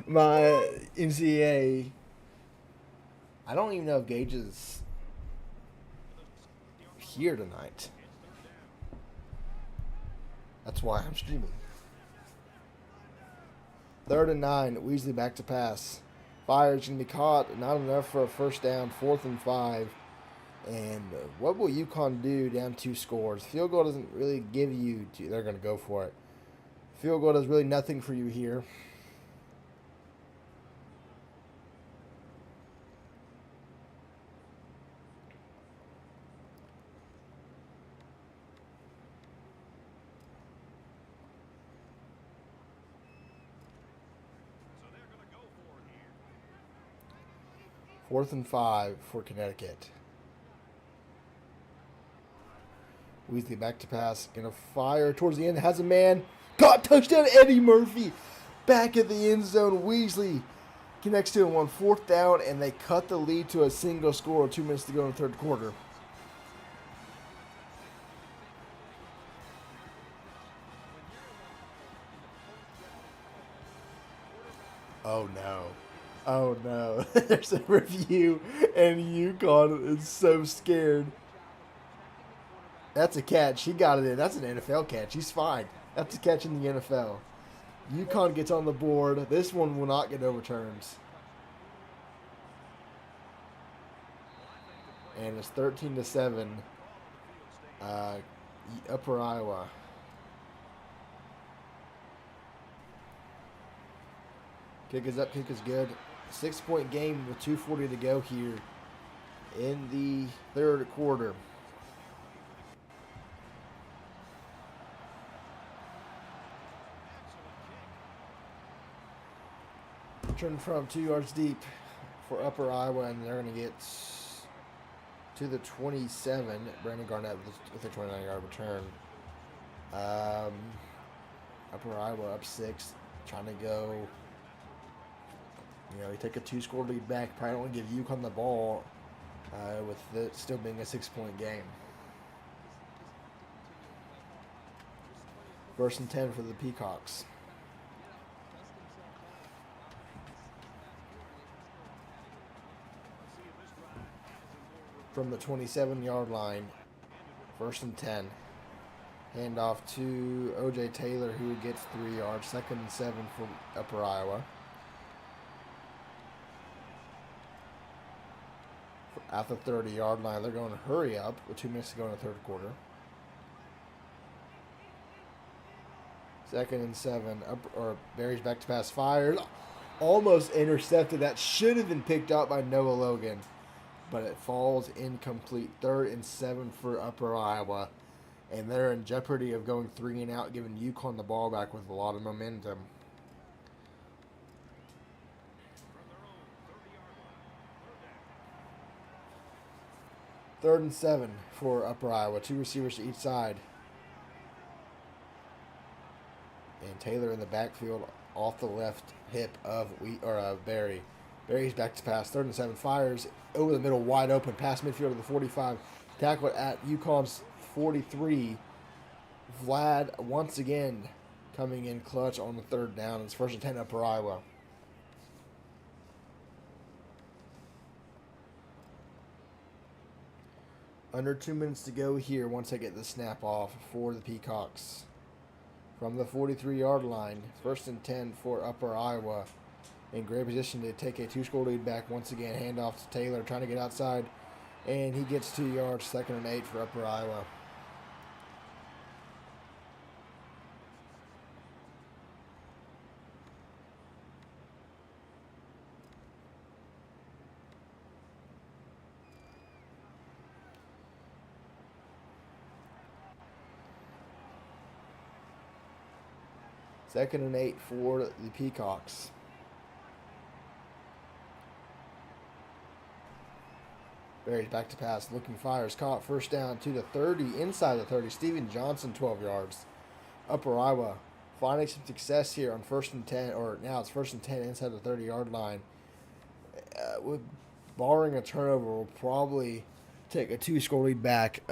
My NCAA... I don't even know if Gage is here tonight. That's why I'm streaming. 3rd and 9. Weasley back to pass. Fire's going to be caught. Not enough for a first down. 4th and 5. And what will UConn do down 2 scores? Field goal doesn't really give you... They're going to go for it. Field goal does really nothing for you here. So they're going to go for it here. 4th and 5 for Connecticut. Weasley back to pass. Gonna fire towards the end. Has a man. Caught. Touchdown Eddie Murphy. Back at the end zone. Weasley connects to him on 4th down. And they cut the lead to a single score. 2 minutes to go in the 3rd quarter. Oh no. Oh no. There's a review. And UConn is so scared. That's a catch. He got it in. That's an NFL catch. He's fine. That's a catch in the NFL. UConn gets on the board. This one will not get overturned. And it's 13-7. Upper Iowa. Kick is up. Kick is good. 6-point game with 2:40 to go here in the 3rd quarter. Turn from 2 yards deep for Upper Iowa, and they're going to get to the 27. Brandon Garnett with a 29-yard return. Upper Iowa up 6, trying to go. You take a 2-score lead back. Probably don't want to give UConn the ball with it still being a 6-point game. 1st and 10 for the Peacocks. From the 27-yard line, 1st and 10. Hand off to O.J. Taylor, who gets 3 yards. 2nd and 7 for Upper Iowa. At the 30-yard line, they're going to hurry up with 2 minutes to go in the 3rd quarter. 2nd and 7. Barry's back to pass. Fires. Almost intercepted. That should have been picked up by Noah Logan. But it falls incomplete. 3rd and 7 for Upper Iowa. And they're in jeopardy of going 3 and out, giving UConn the ball back with a lot of momentum. Third and 7 for Upper Iowa. 2 receivers to each side. And Taylor in the backfield off the left hip of Barry. Barry's back to pass. 3rd and 7. Fires over the middle, wide open. Pass midfield to the 45. Tackle at UConn's 43. Vlad once again coming in clutch on the 3rd down. It's 1st and 10 Upper Iowa. Under 2 minutes to go here once I get the snap off for the Peacocks. From the 43-yard line, 1st and 10 for Upper Iowa. In great position to take a 2-score lead back once again. Handoff to Taylor, trying to get outside. And he gets 2 yards, 2nd and 8 for Upper Iowa. Second and 8 for the Peacocks. Berry's back to pass, looking, fires, caught, 1st down to the 30, inside the 30. Steven Johnson, 12 yards. Upper Iowa finding some success here on 1st and 10, or now it's 1st and 10 inside the 30-yard line. With barring a turnover, will probably take a 2-score lead back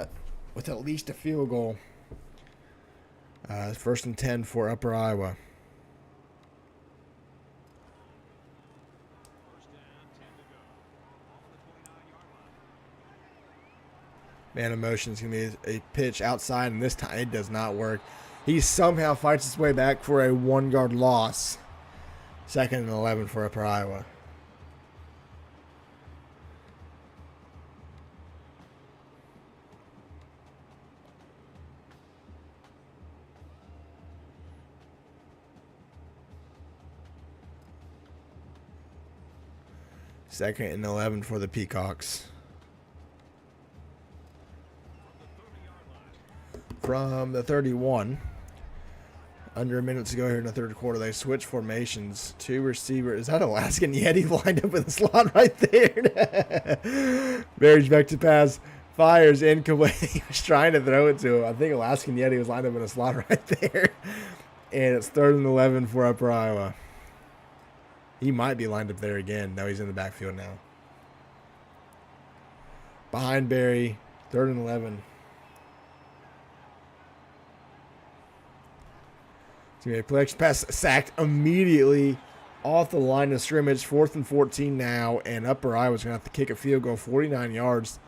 with at least a field goal. 1st and 10 for Upper Iowa. Man of motion is going to be a pitch outside, and this time it does not work. He somehow fights his way back for a 1-yard loss. 2nd and 11 for Upper Iowa. Second and 11 for the Peacocks. From the 31, under a minute to go here in the 3rd quarter, they switch formations. 2 receivers. Is that Alaskan Yeti lined up in the slot right there? Berry's back to pass. Fires incomplete. He was trying to throw it to him. I think Alaskan Yeti was lined up in a slot right there. And it's 3rd and 11 for Upper Iowa. He might be lined up there again. No, he's in the backfield now. Behind Berry, 3rd and 11. A play action pass sacked immediately off the line of scrimmage. 4th and 14 now, and Upper Iowa's going to have to kick a field goal, 49 yards.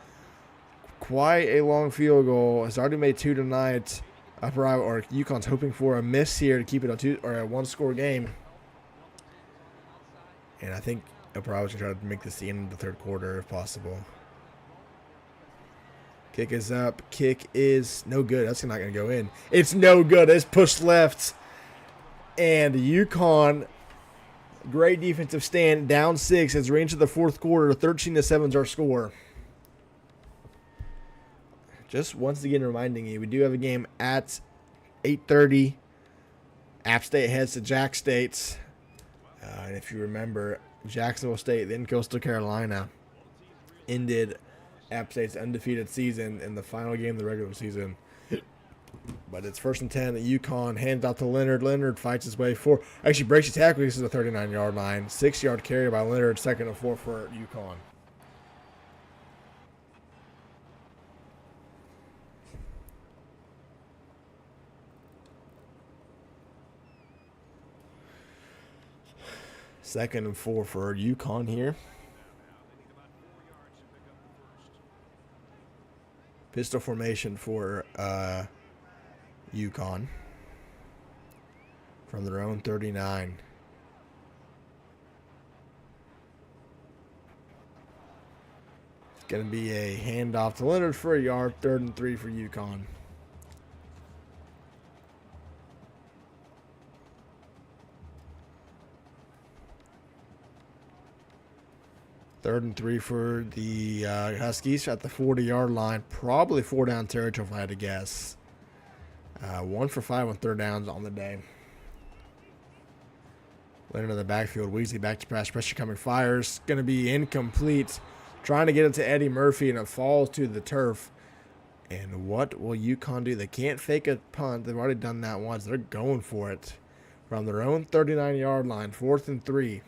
Quite a long field goal. It's already made 2 tonight. Upper Iowa, or UConn's hoping for a miss here to keep it a 1-score game. And I think Upper Iowa's going to try to make this the end of the 3rd quarter if possible. Kick is up. Kick is no good. That's not going to go in. It's no good. It's pushed left. And UConn, great defensive stand, down 6 as we enter the 4th quarter. 13-7 is our score. Just once again reminding you, we do have a game at 8:30. App State heads to Jack State. And if you remember, Jacksonville State, then Coastal Carolina, ended App State's undefeated season in the final game of the regular season. But it's 1st and 10 at UConn. Hands out to Leonard. Leonard fights his way for. Actually breaks the tackle. This is the 39-yard line. 6-yard carry by Leonard. 2nd and 4 for UConn. Second and 4 for UConn here. Pistol formation for UConn from their own 39. It's going to be a handoff to Leonard for a yard. 3rd and 3 for UConn. Third and 3 for the Huskies at the 40-yard line. Probably 4-down territory if I had to guess. 1 for 5 on 3rd downs on the day. Leonard in the backfield. Weasley back to pass. Pressure coming. Fires. Going to be incomplete. Trying to get it to Eddie Murphy, and it falls to the turf. And what will UConn do? They can't fake a punt. They've already done that once. They're going for it from their own 39-yard line. 4th and 3.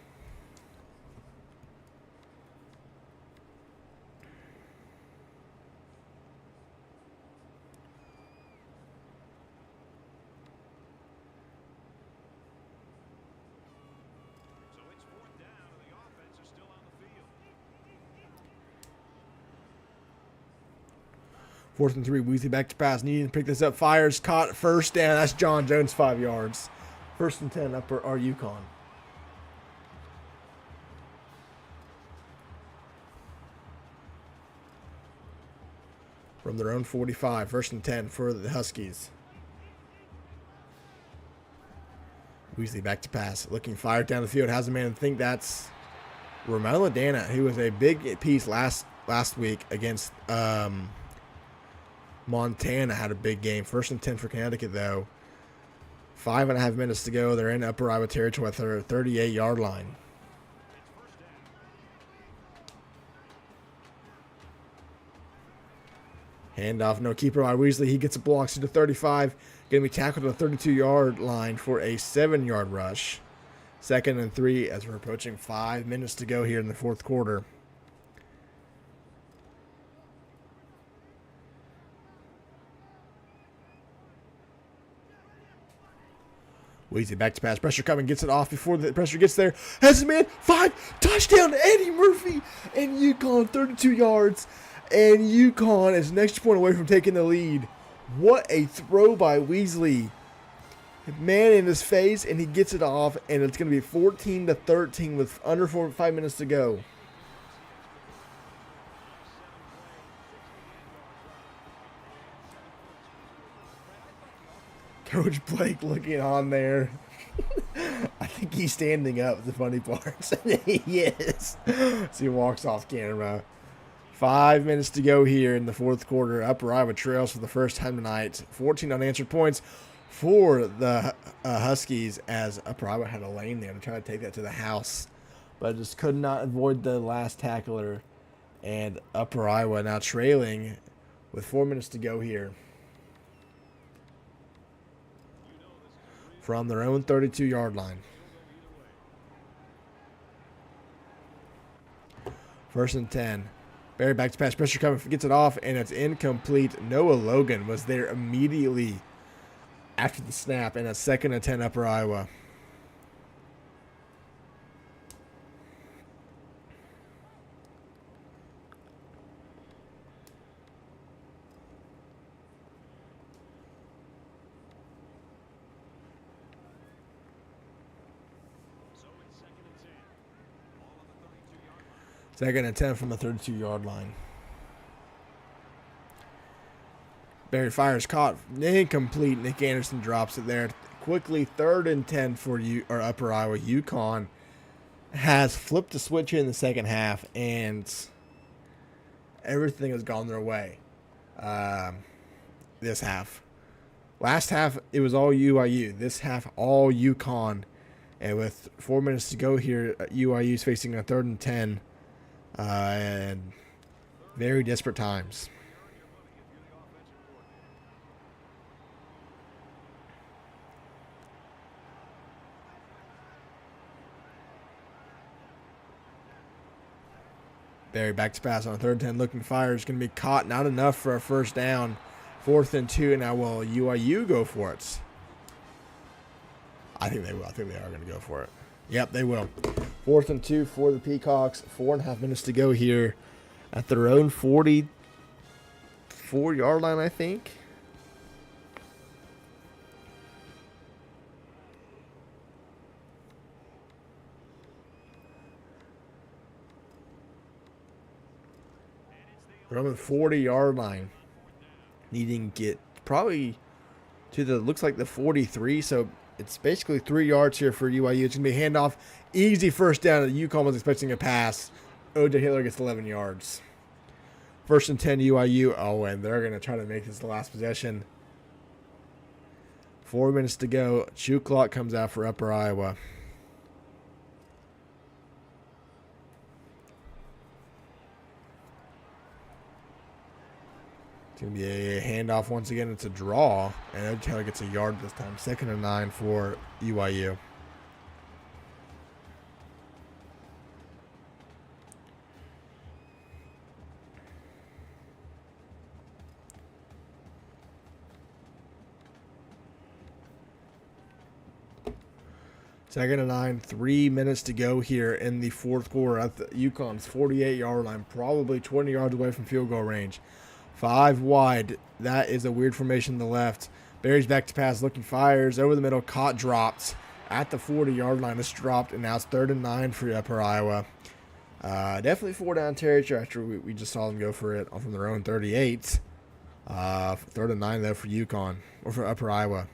4th and 3. Weasley back to pass. Needing to pick this up. Fires. Caught. First down. That's John Jones, 5 yards. 1st and 10 upper our UConn. From their own 45. 1st and 10 for the Huskies. Weasley back to pass. Looking fired down the field. Has a man think that's Romelu Dana, who was a big piece last week against Montana. Had a big game. 1st and 10 for Connecticut, though. 5.5 minutes to go. They're in Upper Iowa territory at their 38-yard line. Handoff, no keeper by Weasley. He gets a block to the 35. Going to be tackled at the 32-yard line for a 7-yard rush. 2nd and 3 as we're approaching 5 minutes to go here in the 4th quarter. Weezy back to pass. Pressure coming. Gets it off before the pressure gets there. Has a man. 5. Touchdown. Eddie Murphy and UConn. 32 yards. And UConn is an extra point away from taking the lead. What a throw by Weasley. Man in his face, and he gets it off, and it's going to be 14-13 with under 5 minutes to go. Coach Blake looking on there. I think he's standing up, the funny part. He is. So he walks off camera. 5 minutes to go here in the 4th quarter. Upper Iowa trails for the first time tonight. 14 unanswered points for the Huskies, as Upper Iowa had a lane there to try to take that to the house. But just could not avoid the last tackler. And Upper Iowa now trailing with 4 minutes to go here. From their own 32-yard line. 1st and 10. Barry back to pass. Pressure coming. Gets it off, and it's incomplete. Noah Logan was there immediately after the snap, and a 2nd and 10 Upper Iowa. Second and 10 from the 32-yard line. Barry fires, caught, incomplete. Nick Anderson drops it there. Quickly, 3rd and 10 for Upper Iowa. UConn has flipped the switch here in the second half, and everything has gone their way this half. Last half, it was all UIU. This half, all UConn. And with 4 minutes to go here, UIU is facing a 3rd and 10. And very desperate times. Barry back to pass on a 3rd and 10. Looking fire is going to be caught. Not enough for a first down. 4th and 2. Now will UIU go for it? I think they will. I think they are going to go for it. Yep, they will. 4th and 2 for the Peacocks. 4.5 minutes to go here at their own 44-yard line, I think. They're on the 40-yard line. Needing to get probably to the, looks like the 43, so it's basically 3 yards here for UIU. It's going to be a handoff. Easy first down. UConn was expecting a pass. O.J. Hitler gets 11 yards. 1st and 10 UIU. Oh, and they're going to try to make this the last possession. 4 minutes to go. Shoe clock comes out for Upper Iowa. It's going to be a handoff once again. It's a draw. And O.J. Hitler gets a yard this time. 2nd and 9 for UIU. Second and 9, 3 minutes to go here in the 4th quarter at the UConn's 48-yard line, probably 20 yards away from field goal range. 5 wide. That is a weird formation to the left. Barry's back to pass, looking, fires over the middle, caught, dropped at the 40-yard line. It's dropped, and now it's 3rd and 9 for Upper Iowa. Definitely 4-down territory after we just saw them go for it from their own 38. 3rd and 9 though for UConn or for Upper Iowa.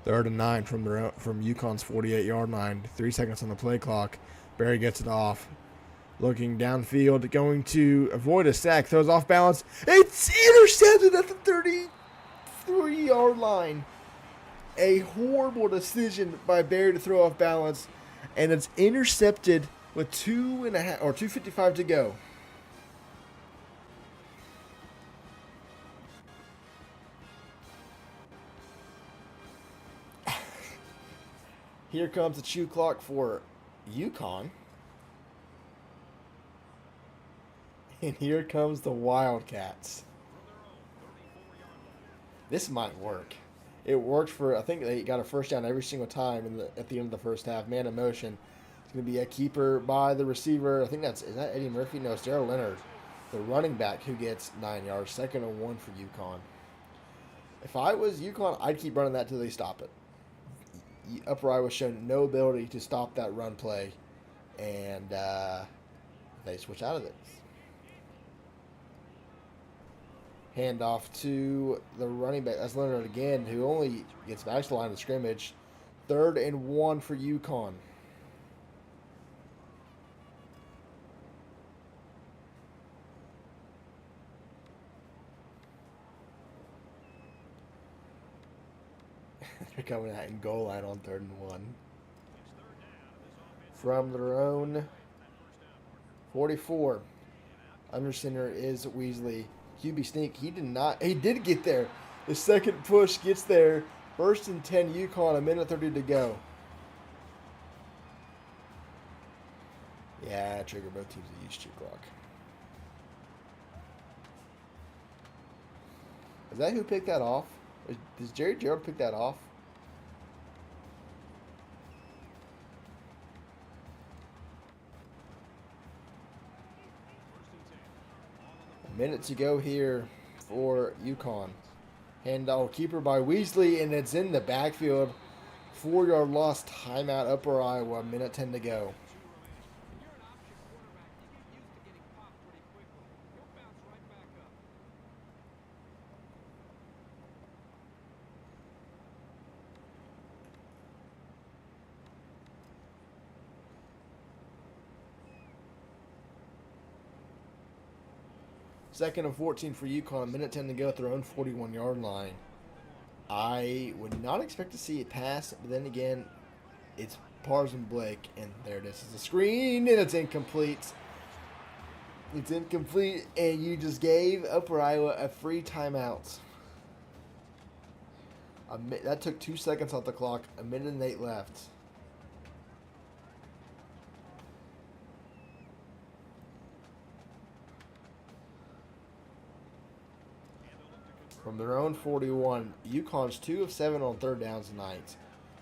Third and 9 from UConn's 48-yard line. 3 seconds on the play clock. Barry gets it off. Looking downfield, going to avoid a sack. Throws off balance. It's intercepted at the 33-yard line. A horrible decision by Barry to throw off balance, and it's intercepted with 2.5 or 2:55 to go. Here comes the chew clock for UConn. And here comes the Wildcats. This might work. It worked for, I think they got a first down every single time at the end of the first half. Man in motion. It's going to be a keeper by the receiver. I think is that Eddie Murphy? No, it's Daryl Leonard, the running back, who gets 9 yards. 2nd and 1 for UConn. If I was UConn, I'd keep running that till they stop it. Upper Iowa shown no ability to stop that run play, and they switch out of it. Handoff to the running back. That's Leonard again, who only gets back to the line of scrimmage. 3rd and 1 for UConn. They're coming out in goal line on 3rd and 1. From their own 44. Under center is Weasley. QB sneak. He did get there. The second push gets there. 1st and 10 UConn, 1:30 to go. Yeah, trigger both teams to use chew clock. Is that who picked that off? Does Jerry Gerald pick that off? Minute to go here for UConn. Handoff keeper by Weasley, and it's in the backfield. 4-yard loss. Timeout Upper Iowa. 1:10 to go. Second and 14 for UConn. 1:10 to go at their own 41-yard line. I would not expect to see it pass, but then again, it's Parson Blake, and there it is. It's a screen, and it's incomplete. It's incomplete, and you just gave Upper Iowa a free timeout. That took 2 seconds off the clock. 1:08 left. From their own 41, UConn's 2 of 7 on 3rd downs tonight.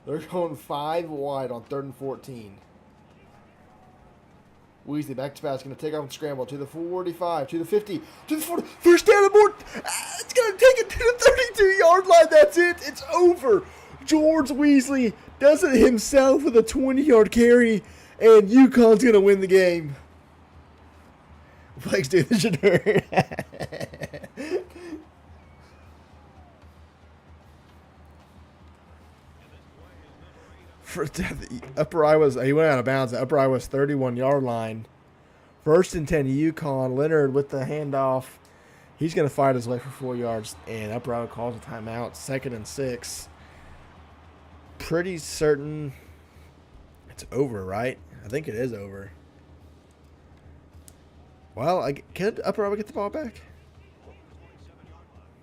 They're going 5 wide on 3rd and 14. Weasley back to pass, going to take off and scramble to the 45, to the 50, to the 40. First down and more. It's going to take it to the 32-yard line. That's it. It's over. George Weasley does it himself with a 20-yard carry, and UConn's going to win the game. Blake's doing the turn. For Upper Iowa's, he went out of bounds at Upper Iowa's 31-yard line. 1st and 10 UConn. Leonard with the handoff. He's going to fight his way for 4 yards, and Upper Iowa calls a timeout. 2nd and 6. Pretty certain it's over, right? I think it is over. Well, could Upper Iowa get the ball back?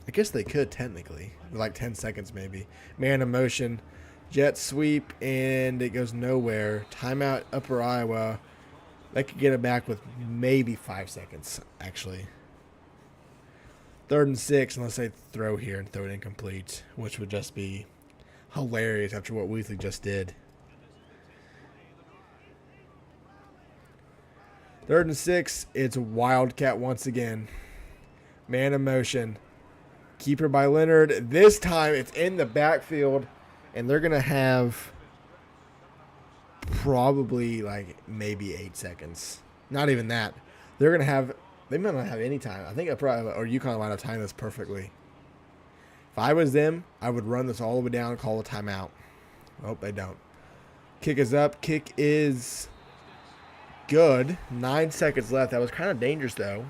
I guess they could technically. Like 10 seconds maybe. Man in motion. Jet sweep, and it goes nowhere. Timeout Upper Iowa. They could get it back with maybe 5 seconds, actually. 3rd and 6, unless they throw here and throw it incomplete, which would just be hilarious after what Weasley just did. 3rd and 6. It's Wildcat once again. Man in motion. Keeper by Leonard. This time it's in the backfield, and they're going to have probably like maybe 8 seconds. Not even that. They're going to have, they might not have any time. I think UConn might have timed this perfectly. If I was them, I would run this all the way down and call a timeout. Oh, they don't. Kick is up. Kick is good. 9 seconds left. That was kind of dangerous, though.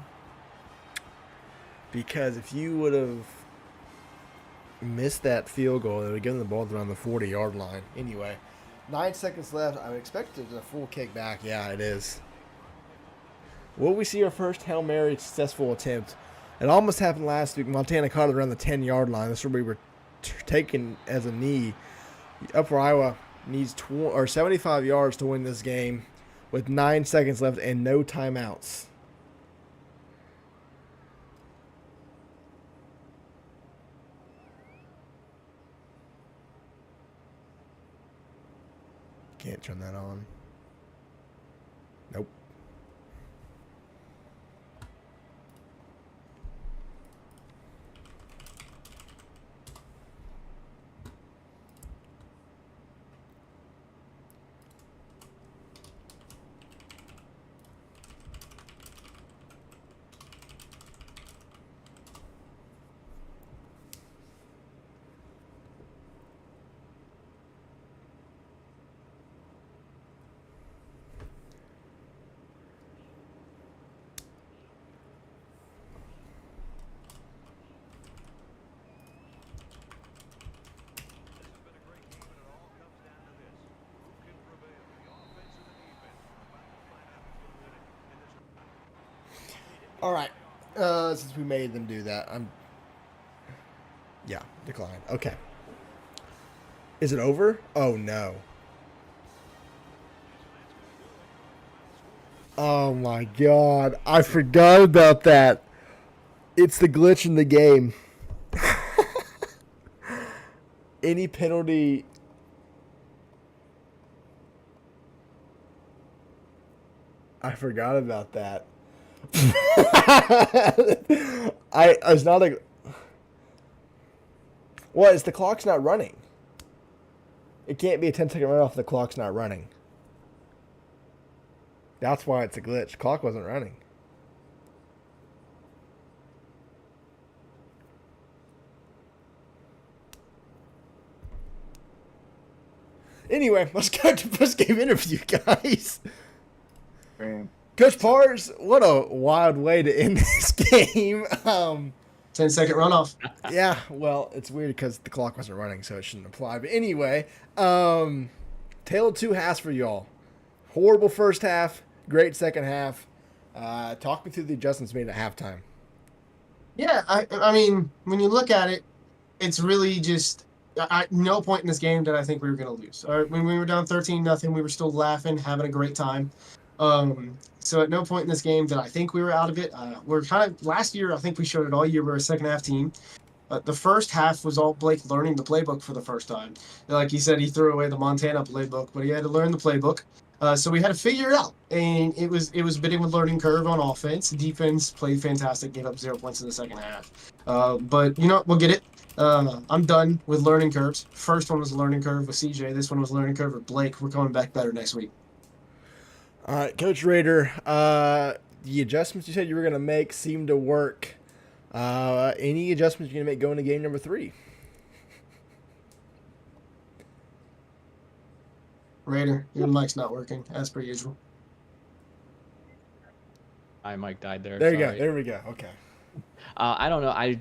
Because if you would have missed that field goal, it would have given the ball around the 40-yard line. Anyway, 9 seconds left. I would expect it a full kick back. Yeah, it is. Will we see our first Hail Mary successful attempt? It almost happened last week. Montana caught it around the 10-yard line. That's where we were taken as a knee. Upper Iowa needs 75 yards to win this game with 9 seconds left and no timeouts. Can't turn that on. Nope. All right. Since we made them do that, yeah, decline. Okay. Is it over? Oh, no. Oh, my God. I forgot about that. It's the glitch in the game. Any penalty... I forgot about that. It's not like, what? It's the clock's not running. It can't be a 10-second runoff if the clock's not running. That's why it's a glitch. Clock wasn't running. Anyway, let's go to post-game interview, guys. Man. Coach Pars, what a wild way to end this game. 10-second runoff. Yeah, well, it's weird because the clock wasn't running, so it shouldn't apply. But anyway, tale of two halves for y'all. Horrible first half, great second half. Talk me through the adjustments made at halftime. Yeah, I mean, when you look at it, it's really just no point in this game did I think we were going to lose. All right, when we were down 13-0, we were still laughing, having a great time. So at no point in this game did I think we were out of it. We're kind of last year. I think we showed it all year. We're a second half team. The first half was all Blake learning the playbook for the first time. Like he said, he threw away the Montana playbook, but he had to learn the playbook. So we had to figure it out, and it was a bit of a learning curve on offense. Defense played fantastic, gave up 0 points in the second half. But you know, we'll get it. I'm done with learning curves. First one was a learning curve with CJ. This one was a learning curve with Blake. We're coming back better next week. All right, Coach Rader, the adjustments you said you were going to make seem to work. Any adjustments you're going to make going to game number 3? Rader, your mic's not working, as per usual. My mic died there. There you go. Sorry. There we go. Okay. I don't know. I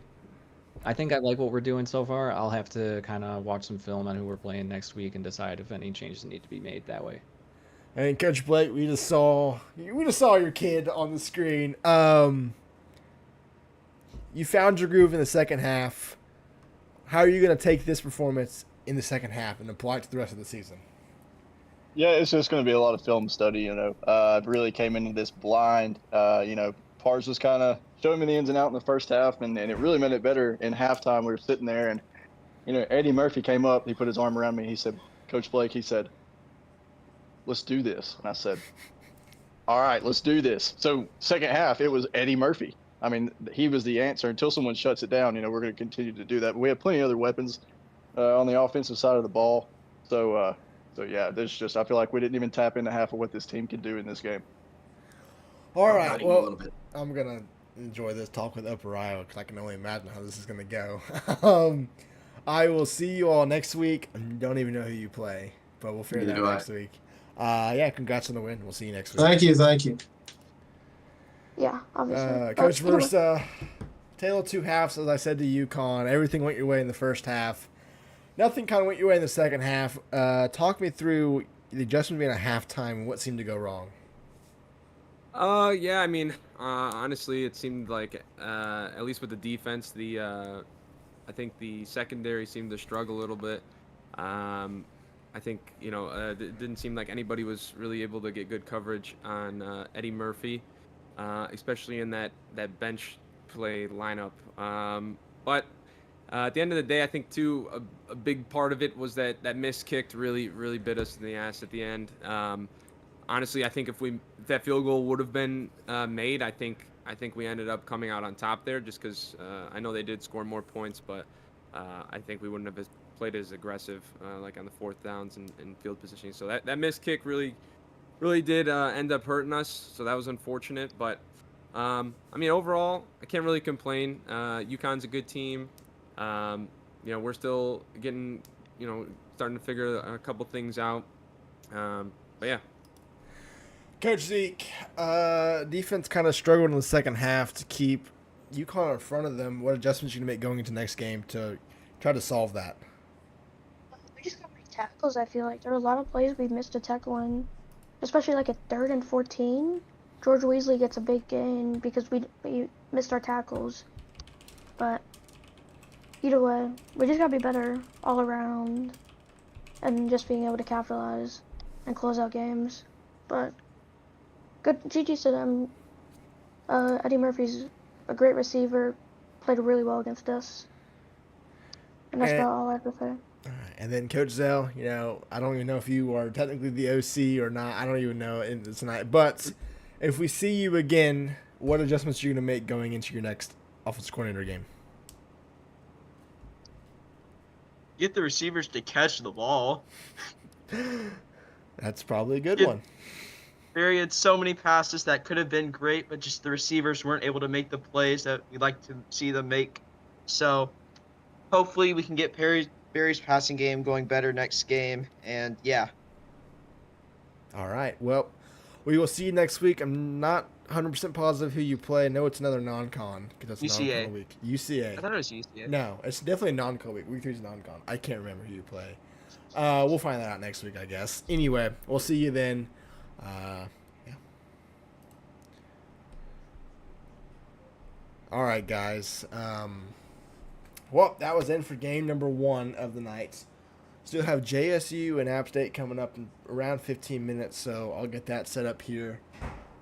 think I like what we're doing so far. I'll have to kind of watch some film on who we're playing next week and decide if any changes need to be made that way. And Coach Blake, we just saw your kid on the screen. You found your groove in the second half. How are you going to take this performance in the second half and apply it to the rest of the season? Yeah, it's just going to be a lot of film study, you know. I really came into this blind. You know, Pars was kind of showing me the ins and outs in the first half, and it really made it better in halftime. We were sitting there, and, you know, Eddie Murphy came up. He put his arm around me. He said, Coach Blake, he said, let's do this. And I said, all right, let's do this. So second half, it was Eddie Murphy. I mean, he was the answer until someone shuts it down. We're going to continue to do that. But we have plenty of other weapons on the offensive side of the ball. So yeah, there's just I feel like we didn't even tap into half of what this team can do in this game. All Not right, even a well, little bit. I'm gonna enjoy this talk with Upper Iowa because I can only imagine how this is gonna go. I will see you all next week. I don't even know who you play, but we'll figure Neither that do out next week. Yeah, congrats on the win. We'll see you next week. Thank you. Yeah, obviously. Coach Either way. Versa, tale of two halves, as I said to UConn. Everything went your way in the first half. Nothing kind of went your way in the second half. Talk me through the adjustment being at halftime and what seemed to go wrong. Yeah, I mean, honestly, it seemed like, at least with the defense, I think the secondary seemed to struggle a little bit. I think, it didn't seem like anybody was really able to get good coverage on Eddie Murphy, especially in that bench play lineup. But at the end of the day, I think, too, a big part of it was that miss kick really, really bit us in the ass at the end. Honestly, I think if that field goal would have been made, I think we ended up coming out on top there, just because I know they did score more points, but I think we wouldn't have played as aggressive like on the fourth downs and field positioning. So that missed kick really did end up hurting us. So that was unfortunate, but I mean, overall, I can't really complain. UConn's a good team. We're still getting, starting to figure a couple things out. But yeah. Coach Zeke, defense kind of struggled in the second half to keep UConn in front of them. What adjustments are you going to make going into next game to try to solve that? We just got many tackles. I feel like there were a lot of plays we missed a tackle in, especially like at 3rd and 14. George Weasley gets a big gain because we missed our tackles. But either way, we just gotta be better all around, and just being able to capitalize and close out games. But good, GG to them. Eddie Murphy's a great receiver, played really well against us. And that's about all I have to say. All right. And then Coach Zell, I don't even know if you are technically the OC or not. I don't even know tonight. But if we see you again, what adjustments are you going to make going into your next offensive coordinator game? Get the receivers to catch the ball. That's probably a good one. Barry had so many passes that could have been great, but just the receivers weren't able to make the plays that we'd like to see them make. So hopefully we can get Barry's passing game going better next game. And yeah. All right. Well, we will see you next week. I'm not 100% positive who you play. I know it's another non-con because that's UCA. non-con week. UCA. I thought it was UCA. No, it's definitely a non-con week. Week 3 is non-con. I can't remember who you play. We'll find that out next week, I guess. Anyway, we'll see you then. Yeah. All right, guys. Well, that was in for game number 1 of the night. Still have JSU and App State coming up in around 15 minutes, so I'll get that set up here.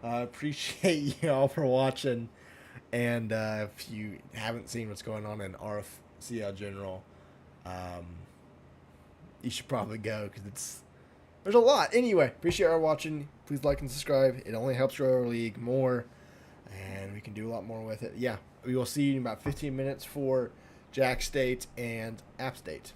Appreciate you all for watching. And if you haven't seen what's going on in RFCL General, you should probably go because there's a lot. Anyway, appreciate our watching. Please like and subscribe. It only helps grow our league more, and we can do a lot more with it. Yeah, we will see you in about 15 minutes for Jack State and App State.